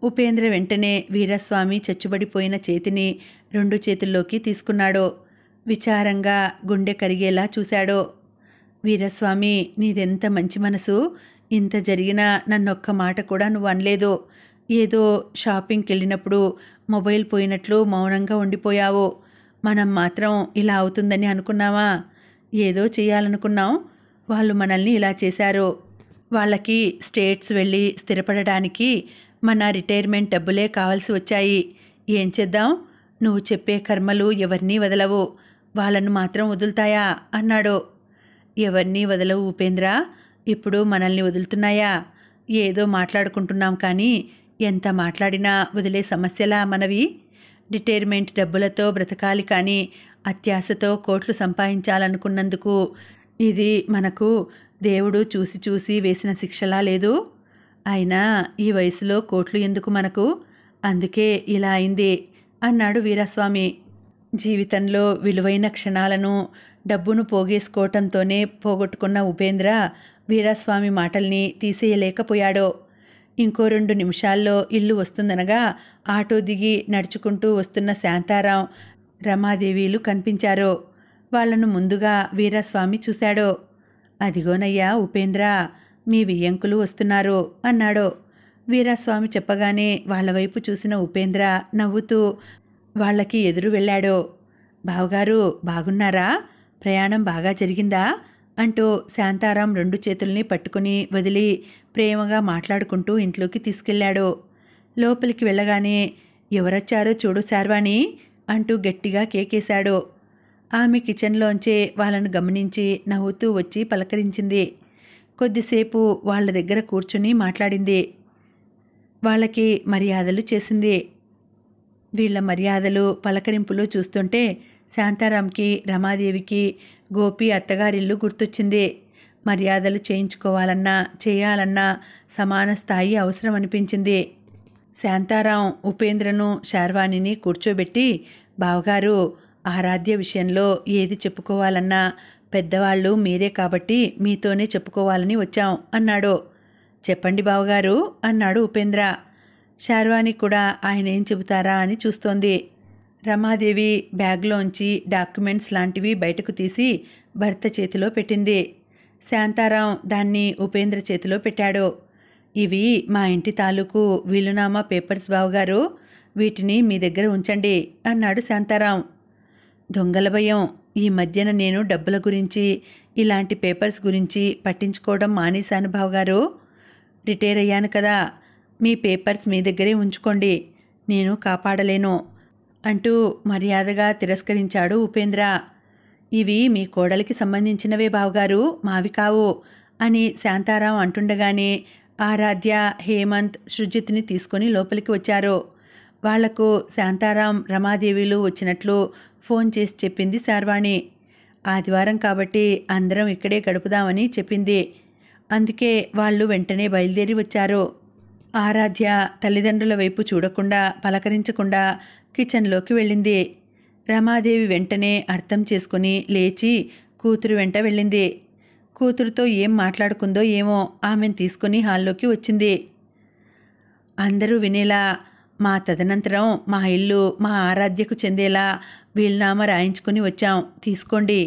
ఉపేంద్ర వెంటనే వీరస్వామి చచ్చుబడిపోయిన చేతిని 2 చేతుల్లోకి తీసుకున్నాడు. విచారంగా గుండె కరిగేలా చూశాడు. వీరస్వామి, నీదెంత మంచి మనసు. ఇంత జరిగినా నన్నొక్క మాట కూడా నువ్వు అనలేదు. ఏదో షాపింగ్కి వెళ్ళినప్పుడు మొబైల్ పోయినట్లు మౌనంగా ఉండిపోయావు. మనం మాత్రం ఇలా అవుతుందని అనుకున్నావా? ఏదో చేయాలనుకున్నాం. వాళ్ళు మనల్ని ఇలా చేశారు. వాళ్ళకి స్టేట్స్ వెళ్ళి స్థిరపడడానికి మన రిటైర్మెంట్ డబ్బులే కావాల్సి వచ్చాయి. ఏం చేద్దాం? నువ్వు చెప్పే కర్మలు ఎవరినీ వదలవు. వాళ్ళను మాత్రం వదులుతాయా అన్నాడు. ఎవరినీ వదలవు ఉపేంద్ర. ఇప్పుడు మనల్ని వదులుతున్నాయా? ఏదో మాట్లాడుకుంటున్నాం కానీ ఎంత మాట్లాడినా వదిలే సమస్యలా మనవి? రిటైర్మెంట్ డబ్బులతో బ్రతకాలి కానీ అత్యాశతో కోట్లు సంపాదించాలనుకున్నందుకు ఇది మనకు దేవుడు చూసి చూసి వేసిన శిక్షలా లేదు? అయినా ఈ వయసులో కోట్లు ఎందుకు మనకు? అందుకే ఇలా అయింది అన్నాడు వీరాస్వామి. జీవితంలో విలువైన క్షణాలను డబ్బును పోగేసుకోవటంతోనే పోగొట్టుకున్న ఉపేంద్ర వీరాస్వామి మాటల్ని తీసేయలేకపోయాడు. ఇంకో 2 నిమిషాల్లో ఇల్లు వస్తుందనగా ఆటో దిగి నడుచుకుంటూ వస్తున్న శాంతారాం, రమాదేవిలు కనిపించారు. వాళ్లను ముందుగా వీరాస్వామి చూశాడు. అదిగోనయ్యా ఉపేంద్ర, మీ వియ్యంకులు వస్తున్నారు అన్నాడు. వీరాస్వామి చెప్పగానే వాళ్ల వైపు చూసిన ఉపేంద్ర నవ్వుతూ వాళ్ళకి ఎదురు వెళ్ళాడు. బావగారు బాగున్నారా? ప్రయాణం బాగా జరిగిందా? అంటూ శాంతారాం 2 చేతుల్ని పట్టుకుని వదిలి ప్రేమగా మాట్లాడుకుంటూ ఇంట్లోకి తీసుకెళ్ళాడు. లోపలికి వెళ్ళగానే ఎవరొచ్చారో చూడు శార్వాణి అంటూ గట్టిగా కేకేశాడు. ఆమె కిచెన్లోంచే వాళ్ళను గమనించి నవ్వుతూ వచ్చి పలకరించింది. కొద్దిసేపు వాళ్ళ దగ్గర కూర్చుని మాట్లాడింది. వాళ్ళకి మర్యాదలు చేసింది. వీళ్ళ మర్యాదలు పలకరింపులు చూస్తుంటే శాంతారాంకి, రమాదేవికి గోపి అత్తగారిల్లు గుర్తొచ్చింది. మర్యాదలు చేయించుకోవాలన్నా చేయాలన్నా సమాన స్థాయి అవసరం అనిపించింది. శాంతారాం ఉపేంద్రను, శార్వాణిని కూర్చోబెట్టి, బావగారు ఆరాధ్య విషయంలో ఏది చెప్పుకోవాలన్నా పెద్దవాళ్ళు మీరే కాబట్టి మీతోనే చెప్పుకోవాలని వచ్చాం అన్నాడు. చెప్పండి బావగారు అన్నాడు ఉపేంద్ర. శార్వాణి కూడా ఆయన ఏం చెబుతారా అని చూస్తోంది. రమాదేవి బ్యాగ్లోంచి డాక్యుమెంట్స్ లాంటివి బయటకు తీసి భర్త చేతిలో పెట్టింది. శాంతారాం దాన్ని ఉపేంద్ర చేతిలో పెట్టాడు. ఇవి మా ఇంటి తాలూకు వీలునామా పేపర్స్ బావగారు, వీటిని మీ దగ్గర ఉంచండి అన్నాడు శాంతారాం. దొంగల భయం. ఈ మధ్యన నేను డబ్బుల గురించి, ఇలాంటి పేపర్స్ గురించి పట్టించుకోవడం మానేశాను బావగారు. రిటైర్ అయ్యాను కదా, మీ పేపర్స్ మీ దగ్గరే ఉంచుకోండి, నేను కాపాడలేను అంటూ మర్యాదగా తిరస్కరించాడు ఉపేంద్ర. ఇవి మీ కోడలికి సంబంధించినవే బావగారు, మావి కావు అని శాంతారాం అంటుండగానే ఆరాధ్య, హేమంత్, సృజిత్ని తీసుకొని లోపలికి వచ్చారు. వాళ్లకు శాంతారాం, రమాదేవిలు వచ్చినట్లు ఫోన్ చేసి చెప్పింది శార్వాణి. ఆదివారం కాబట్టి అందరం ఇక్కడే గడుపుదామని చెప్పింది. అందుకే వాళ్ళు వెంటనే బయలుదేరి వచ్చారు. ఆరాధ్య తల్లిదండ్రుల వైపు చూడకుండా, పలకరించకుండా కిచెన్లోకి వెళ్ళింది. రమాదేవి వెంటనే అర్థం చేసుకుని లేచి కూతురు వెంట వెళ్ళింది. కూతురుతో ఏం మాట్లాడుకుందో ఏమో ఆమెను తీసుకుని హాల్లోకి వచ్చింది. అందరూ వినేలా, మా తదనంతరం మా ఇల్లు మా ఆరాధ్యకు చెందేలా వీలునామా రాయించుకుని వచ్చాం, తీసుకోండి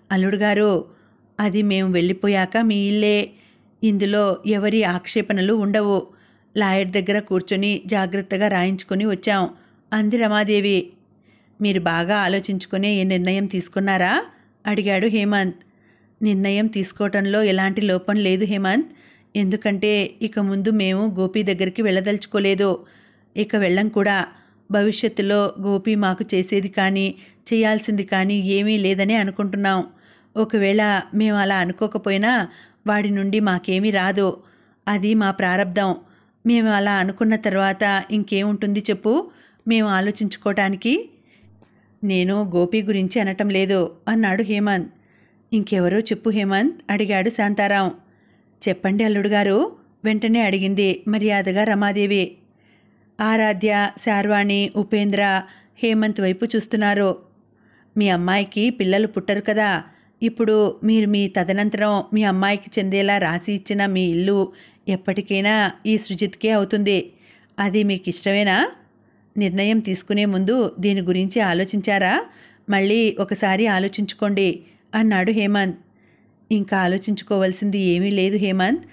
అల్లుడు గారు. అది మేము వెళ్ళిపోయాక మీ ఇల్లే, ఇందులో ఎవరి ఆక్షేపణలు ఉండవు. లాయర్ దగ్గర కూర్చొని జాగ్రత్తగా రాయించుకొని వచ్చాం అంది రమాదేవి. మీరు బాగా ఆలోచించుకునే ఏ నిర్ణయం తీసుకున్నారా అడిగాడు హేమంత్. నిర్ణయం తీసుకోవటంలో ఎలాంటి లోపం లేదు హేమంత్, ఎందుకంటే ఇక ముందు మేము గోపి దగ్గరికి వెళ్ళదలుచుకోలేదు, ఇక వెళ్ళం కూడా. భవిష్యత్తులో గోపి మాకు చేసేది కానీ చేయాల్సింది కానీ ఏమీ లేదని అనుకుంటున్నాం. ఒకవేళ మేము అలా అనుకోకపోయినా వాడి నుండి మాకేమీ రాదు, అది మా ప్రారబ్ధం. మేము అలా అనుకున్న తర్వాత ఇంకేముంటుంది చెప్పు మేము ఆలోచించుకోవటానికి. నేను గోపి గురించి అనటం లేదు అన్నాడు హేమంత్. ఇంకెవరో చెప్పు హేమంత్ అడిగాడు శాంతారాం. చెప్పండి అల్లుడు గారు వెంటనే అడిగింది మర్యాదగా రమాదేవి. ఆరాధ్య, శార్వాణి, ఉపేంద్ర హేమంత్ వైపు చూస్తున్నారు. మీ అమ్మాయికి పిల్లలు పుట్టరు కదా, ఇప్పుడు మీరు మీ తదనంతరం మీ అమ్మాయికి చెందేలా రాసి ఇచ్చిన మీ ఇల్లు ఎప్పటికైనా ఈ సృజిత్కే అవుతుంది. అది మీకు ఇష్టమేనా? నిర్ణయం తీసుకునే ముందు దీని గురించి ఆలోచించారా? మళ్ళీ ఒకసారి ఆలోచించుకోండి అన్నాడు హేమంత్. ఇంకా ఆలోచించుకోవాల్సింది ఏమీ లేదు హేమంత్,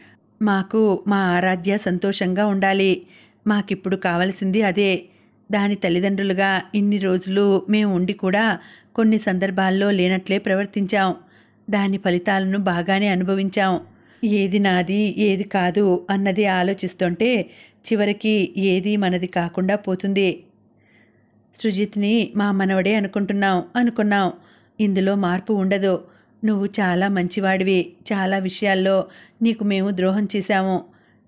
మాకు మా ఆరాధ్య సంతోషంగా ఉండాలి, మాకిప్పుడు కావలసింది అదే. దాని తల్లిదండ్రులుగా ఇన్ని రోజులు మేము ఉండి కూడా కొన్ని సందర్భాల్లో లేనట్లే ప్రవర్తించాం. దాని ఫలితాలను బాగానే అనుభవించాం. ఏది నాది ఏది కాదు అన్నది ఆలోచిస్తుంటే చివరికి ఏది మనది కాకుండా పోతుంది. సృజిత్ని మా మనవడే అనుకున్నాం. ఇందులో మార్పు ఉండదు. నువ్వు చాలా మంచివాడివి, చాలా విషయాల్లో నీకు మేము ద్రోహం చేశాము,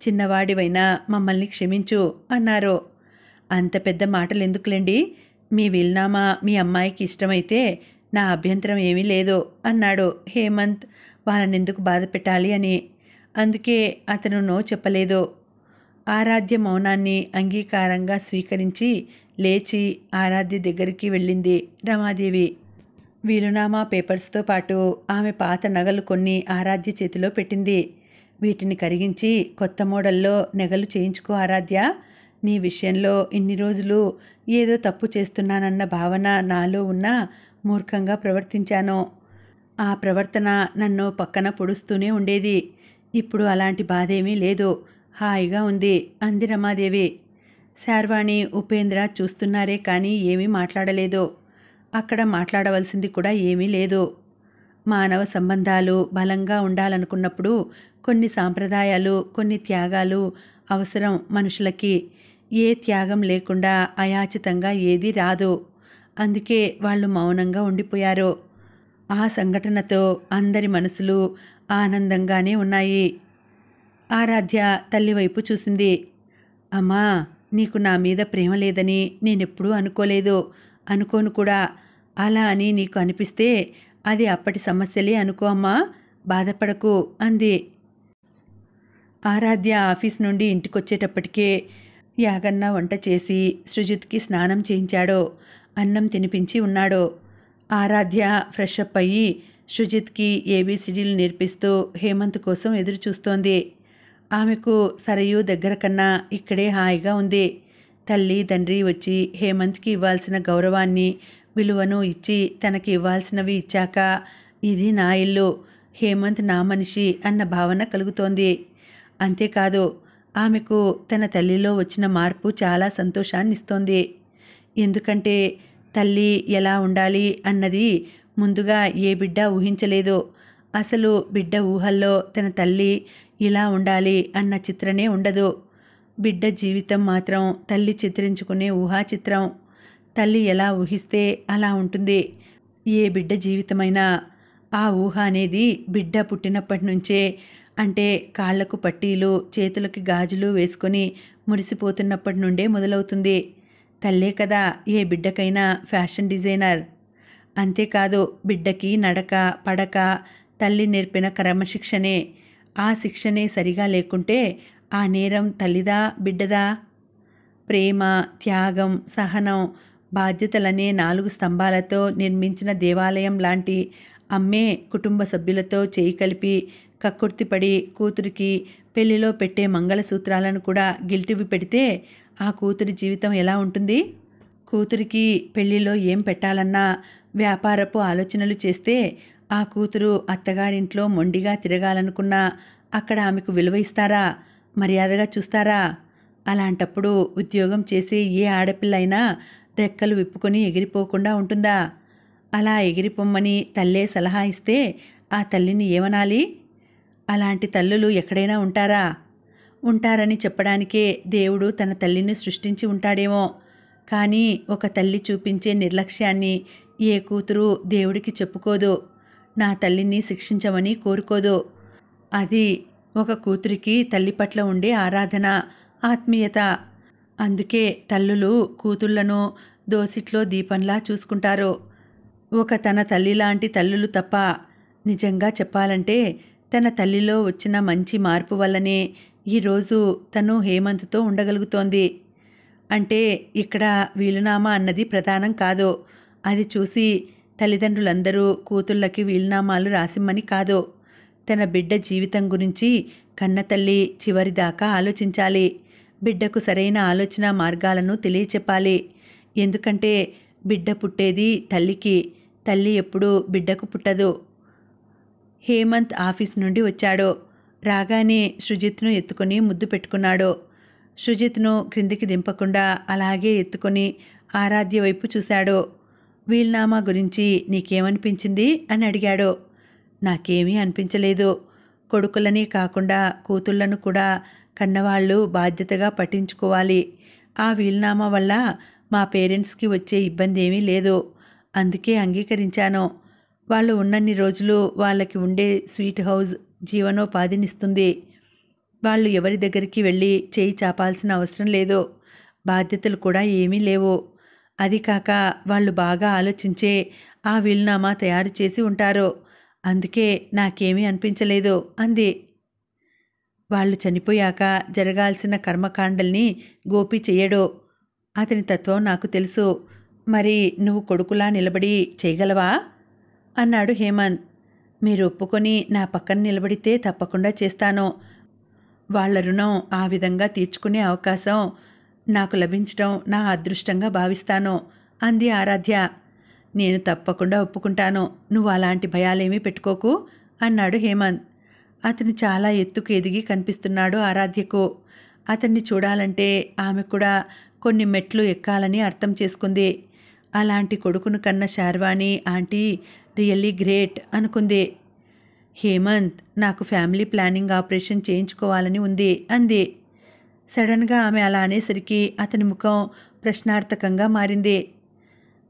చిన్నవాడివైనా మమ్మల్ని క్షమించు అన్నారు. అంత పెద్ద మాటలు ఎందుకులేండి, మీ వీలునామా మీ అమ్మాయికి ఇష్టమైతే నా అభ్యంతరం ఏమీ లేదు అన్నాడు హేమంత్ వాళ్ళనెందుకు బాధ పెట్టాలి అని. అందుకే అతను నో చెప్పలేదు. ఆరాధ్య మౌనాన్ని అంగీకారంగా స్వీకరించి లేచి ఆరాధ్య దగ్గరికి వెళ్ళింది రమాదేవి. వీలునామా పేపర్స్తో పాటు ఆమె పాత నగలు కొన్ని ఆరాధ్య చేతిలో పెట్టింది. వీటిని కరిగించి కొత్త మోడల్లో నగలు చేయించుకో ఆరాధ్య. నీ విషయంలో ఇన్ని రోజులు ఏదో తప్పు చేస్తున్నానన్న భావన నాలో ఉన్న మూర్ఖంగా ప్రవర్తించాను. ఆ ప్రవర్తన నన్ను పక్కన పొడుస్తూనే ఉండేది. ఇప్పుడు అలాంటి బాధేమీ లేదు, హాయిగా ఉంది అంది రమాదేవి. శార్వాణి, ఉపేంద్ర చూస్తున్నారే కానీ ఏమీ మాట్లాడలేదు. అక్కడ మాట్లాడవలసింది కూడా ఏమీ లేదు. మానవ సంబంధాలు బలంగా ఉండాలనుకున్నప్పుడు కొన్ని సాంప్రదాయాలు, కొన్ని త్యాగాలు అవసరం మనుషులకి. ఏ త్యాగం లేకుండా అయాచితంగా ఏదీ రాదు. అందుకే వాళ్ళు మౌనంగా ఉండిపోయారు. ఆ సంఘటనతో అందరి మనసులు ఆనందంగానే ఉన్నాయి. ఆరాధ్య తల్లి వైపు చూసింది. అమ్మా, నీకు నా మీద ప్రేమ లేదని నేనెప్పుడూ అనుకోలేదు, అనుకోను కూడా. అలా అని నీకు అనిపిస్తే అది అప్పటి సమస్యలే అనుకో అమ్మా, బాధపడకు అంది. ఆరాధ్య ఆఫీస్ నుండి ఇంటికొచ్చేటప్పటికే యాగన్న వంట చేసి సృజిత్కి స్నానం చేయించాడు. అన్నం తినిపించి ఉన్నాడు. ఆరాధ్య ఫ్రెష్ అప్ అయ్యి సృజిత్కి ఏబీసీడీలు నేర్పిస్తూ హేమంత్ కోసం ఎదురు చూస్తోంది. ఆమెకు సరయూ దగ్గర కన్నా ఇక్కడే హాయిగా ఉంది. తల్లి తండ్రి వచ్చి హేమంత్కి ఇవ్వాల్సిన గౌరవాన్ని, విలువను ఇచ్చి తనకి ఇవ్వాల్సినవి ఇచ్చాక ఇది నా ఇల్లు, హేమంత్ నా మనిషి అన్న భావన కలుగుతోంది. అంతేకాదు, ఆమెకు తన తల్లిలో వచ్చిన మార్పు చాలా సంతోషాన్నిస్తోంది. ఎందుకంటే తల్లి ఎలా ఉండాలి అన్నది ముందుగా ఏ బిడ్డ ఊహించలేదు. అసలు బిడ్డ ఊహల్లో తన తల్లి ఇలా ఉండాలి అన్న చిత్రమే ఉండదు. బిడ్డ జీవితం మాత్రం తల్లి చిత్రించుకునే ఊహా చిత్రం. తల్లి ఎలా ఊహిస్తే అలా ఉంటుంది ఏ బిడ్డ జీవితమైనా. ఆ ఊహ అనేది బిడ్డ పుట్టినప్పటి నుంచే, అంటే కాళ్లకు పట్టీలు, చేతులకి గాజులు వేసుకొని మురిసిపోతున్నప్పటి నుండే మొదలవుతుంది. తల్లే కదా ఏ బిడ్డకైనా ఫ్యాషన్ డిజైనర్. అంతేకాదు, బిడ్డకి నడక పడక తల్లి నేర్పిన క్రమశిక్షణే. ఆ శిక్షణే సరిగా లేకుంటే ఆ నేరం తల్లిదా బిడ్డదా? ప్రేమ, త్యాగం, సహనం, బాధ్యతలనే 4 స్తంభాలతో నిర్మించిన దేవాలయం లాంటి అమ్మే కుటుంబ సభ్యులతో చేయి కలిపి కక్కుర్తిపడి కూతురికి పెళ్లిలో పెట్టే మంగళసూత్రాలను కూడా గిల్టివి పెడితే ఆ కూతురి జీవితం ఎలా ఉంటుంది? కూతురికి పెళ్లిలో ఏం పెట్టాలన్నా వ్యాపారపు ఆలోచనలు చేస్తే ఆ కూతురు అత్తగారింట్లో మొండిగా తిరగాలనుకున్నా అక్కడ ఆమెకు విలువ ఇస్తారా? మర్యాదగా చూస్తారా? అలాంటప్పుడు ఉద్యోగం చేసే ఏ ఆడపిల్ల అయినా రెక్కలు విప్పుకొని ఎగిరిపోకుండా ఉంటుందా? అలా ఎగిరిపోమ్మని తల్లే సలహా ఇస్తే ఆ తల్లిని ఏమనాలి? అలాంటి తల్లులు ఎక్కడైనా ఉంటారా? ఉంటారని చెప్పడానికే దేవుడు తన తల్లిని సృష్టించి ఉంటాడేమో. కానీ ఒక తల్లి చూపించే నిర్లక్ష్యాన్ని ఏ కూతురు దేవుడికి చెప్పుకోదు. నా తల్లిని శిక్షించమని కోరుకోదు. అది ఒక కూతురికి తల్లి పట్ల ఉండే ఆరాధన, ఆత్మీయత. అందుకే తల్లులు కూతుళ్లను దోసిట్లో దీపంలా చూసుకుంటారు. ఒక తన తల్లిలాంటి తల్లులు తప్ప. నిజంగా చెప్పాలంటే తన తల్లిలో వచ్చిన మంచి మార్పు వల్లనే ఈరోజు తను హేమంత్తో ఉండగలుగుతోంది. అంటే ఇక్కడ వీలునామా అన్నది ప్రధానం కాదు. అది చూసి తల్లిదండ్రులందరూ కూతుళ్ళకి వీలునామాలు రాసిమ్మని కాదు. తన బిడ్డ జీవితం గురించి కన్నతల్లి చివరిదాకా ఆలోచించాలి. బిడ్డకు సరైన ఆలోచన మార్గాలను తెలియచెప్పాలి. ఎందుకంటే బిడ్డ పుట్టేది తల్లికి, తల్లి ఎప్పుడూ బిడ్డకు పుట్టదు. హేమంత్ ఆఫీస్ నుండి వచ్చాడు. రాగానే సృజిత్ను ఎత్తుకొని ముద్దు పెట్టుకున్నాడు. సృజిత్ను క్రిందికి దింపకుండా అలాగే ఎత్తుకొని ఆరాధ్య వైపు చూశాడు. వీల్నామా గురించి నీకేమనిపించింది అని అడిగాడు. నాకేమీ అనిపించలేదు. కొడుకులని కాకుండా కూతుళ్లను కూడా కన్నవాళ్ళు బాధ్యతగా పట్టించుకోవాలి. ఆ వీల్నామా వల్ల మా పేరెంట్స్కి వచ్చే ఇబ్బంది ఏమీ లేదు. అందుకే అంగీకరించాను. వాళ్ళు ఉన్నన్ని రోజులు వాళ్ళకి ఉండే స్వీట్ హౌస్ జీవనోపాధినిస్తుంది. వాళ్ళు ఎవరి దగ్గరికి వెళ్ళి చేయి చాపాల్సిన అవసరం లేదు. బాధ్యతలు కూడా ఏమీ లేవు. అది కాక వాళ్ళు బాగా ఆలోచించే ఆ వీలునామా తయారు చేసి ఉంటారు. అందుకే నాకేమీ అనిపించలేదు అంది. వాళ్ళు చనిపోయాక జరగాల్సిన కర్మకాండల్ని గోపి చెయ్యడు. అతని తత్వం నాకు తెలుసు. మరి నువ్వు కొడుకులా నిలబడి చేయగలవా అన్నాడు హేమంత్. మీరు ఒప్పుకొని నా పక్కన నిలబడితే తప్పకుండా చేస్తాను. వాళ్ళ రుణం ఆ విధంగా తీర్చుకునే అవకాశం నాకు లభించడం నా అదృష్టంగా భావిస్తాను అంది ఆరాధ్య. నేను తప్పకుండా ఒప్పుకుంటాను. నువ్వు అలాంటి భయాలేమీ పెట్టుకోకు అన్నాడు హేమంత్. అతను చాలా ఎత్తుకు ఎదిగి కనిపిస్తున్నాడు ఆరాధ్యకు. అతన్ని చూడాలంటే ఆమె కూడా కొన్ని మెట్లు ఎక్కాలని అర్థం చేసుకుంది. అలాంటి కొడుకును కన్న శార్వాణి ఆంటీ రియల్లీ గ్రేట్ అనుకుంది. హేమంత్, నాకు ఫ్యామిలీ ప్లానింగ్ ఆపరేషన్ చేయించుకోవాలని ఉంది అంది. సడన్గా ఆమె అలా అనేసరికి అతని ముఖం ప్రశ్నార్థకంగా మారింది.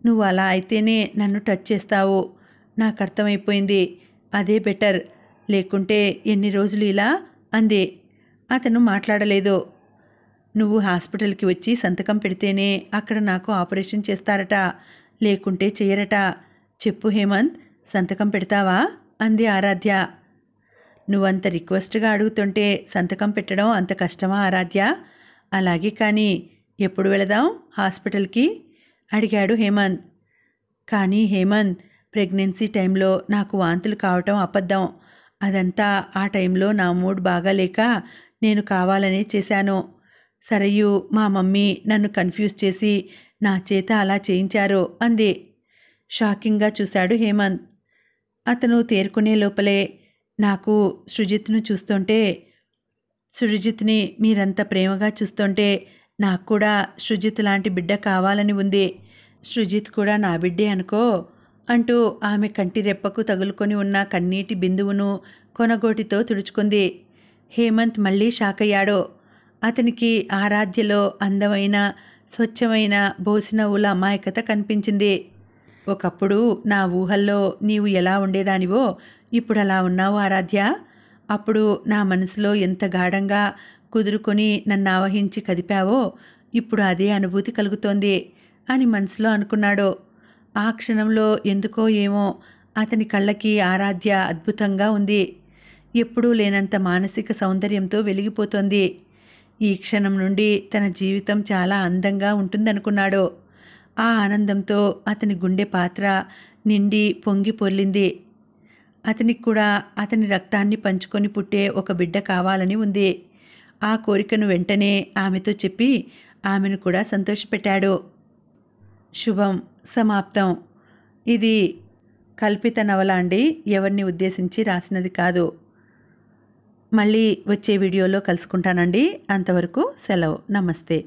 నువ్వు అలా అయితేనే నన్ను టచ్ చేస్తావు, నాకు అర్థమైపోయింది. అదే బెటర్, లేకుంటే ఎన్ని రోజులు ఇలా అంది. అతను మాట్లాడలేదు. నువ్వు హాస్పిటల్కి వచ్చి సంతకం పెడితేనే అక్కడ నాకు ఆపరేషన్ చేస్తారట, లేకుంటే చెయ్యరట. చెప్పు హేమంత్, సంతకం పెడతావా అంది ఆరాధ్య. నువ్వంత రిక్వెస్ట్గా అడుగుతుంటే సంతకం పెట్టడం అంత కష్టమా ఆరాధ్య? అలాగే, కానీ ఎప్పుడు వెళదాం హాస్పిటల్కి అడిగాడు హేమంత్. కానీ హేమంత్, ప్రెగ్నెన్సీ టైంలో నాకు వాంతులు కావటం అబద్ధం. అదంతా ఆ టైంలో నా మూడ్ బాగాలేక నేను కావాలనే చేశాను. సరయు, మా మమ్మీ నన్ను కన్ఫ్యూజ్ చేసి నా చేత అలా చేయించారు అంది. షాకింగ్గా చూశాడు హేమంత్. అతను తేరుకునే లోపలే, నాకు సృజిత్ను చూస్తుంటే, సృజిత్ని మీరంత ప్రేమగా చూస్తుంటే నాకు కూడా సృజిత్ లాంటి బిడ్డ కావాలని ఉంది. సృజిత్ కూడా నా బిడ్డే అనుకో అంటూ ఆమె కంటి రెప్పకు తగులుకొని ఉన్న కన్నీటి బిందువును కొనగోటితో తుడుచుకుంది. హేమంత్ మళ్ళీ షాక్ అయ్యాడు. అతనికి ఆరాధ్యలో అందమైన స్వచ్ఛమైన బోసినవ్వుల అమాయకత కనిపించింది. ఒకప్పుడు నా ఊహల్లో నీవు ఎలా ఉండేదానివో ఇప్పుడు అలా ఉన్నావు ఆరాధ్య. అప్పుడు నా మనసులో ఎంత గాఢంగా కుదురుకొని నన్ను ఆవహించి కదిపావో ఇప్పుడు అదే అనుభూతి కలుగుతోంది అని మనసులో అనుకున్నాడు. ఆ క్షణంలో ఎందుకో ఏమో అతని కళ్ళకి ఆరాధ్య అద్భుతంగా ఉంది. ఎప్పుడూ లేనంత మానసిక సౌందర్యంతో వెలిగిపోతోంది. ఈ క్షణం నుండి తన జీవితం చాలా అందంగా ఉంటుందనుకున్నాడు. ఆ ఆనందంతో అతని గుండె పాత్ర నిండి పొంగి పొర్లింది. అతనికి కూడా అతని రక్తాన్ని పంచుకొని పుట్టే ఒక బిడ్డ కావాలని ఉంది. ఆ కోరికను వెంటనే ఆమెతో చెప్పి ఆమెను కూడా సంతోషపెట్టాడు. శుభం సమాప్తం. ఇది కల్పిత నవల అండి, ఎవరిని ఉద్దేశించి రాసినది కాదు. మళ్ళీ వచ్చే వీడియోలో కలుసుకుంటానండి. అంతవరకు సెలవు. నమస్తే.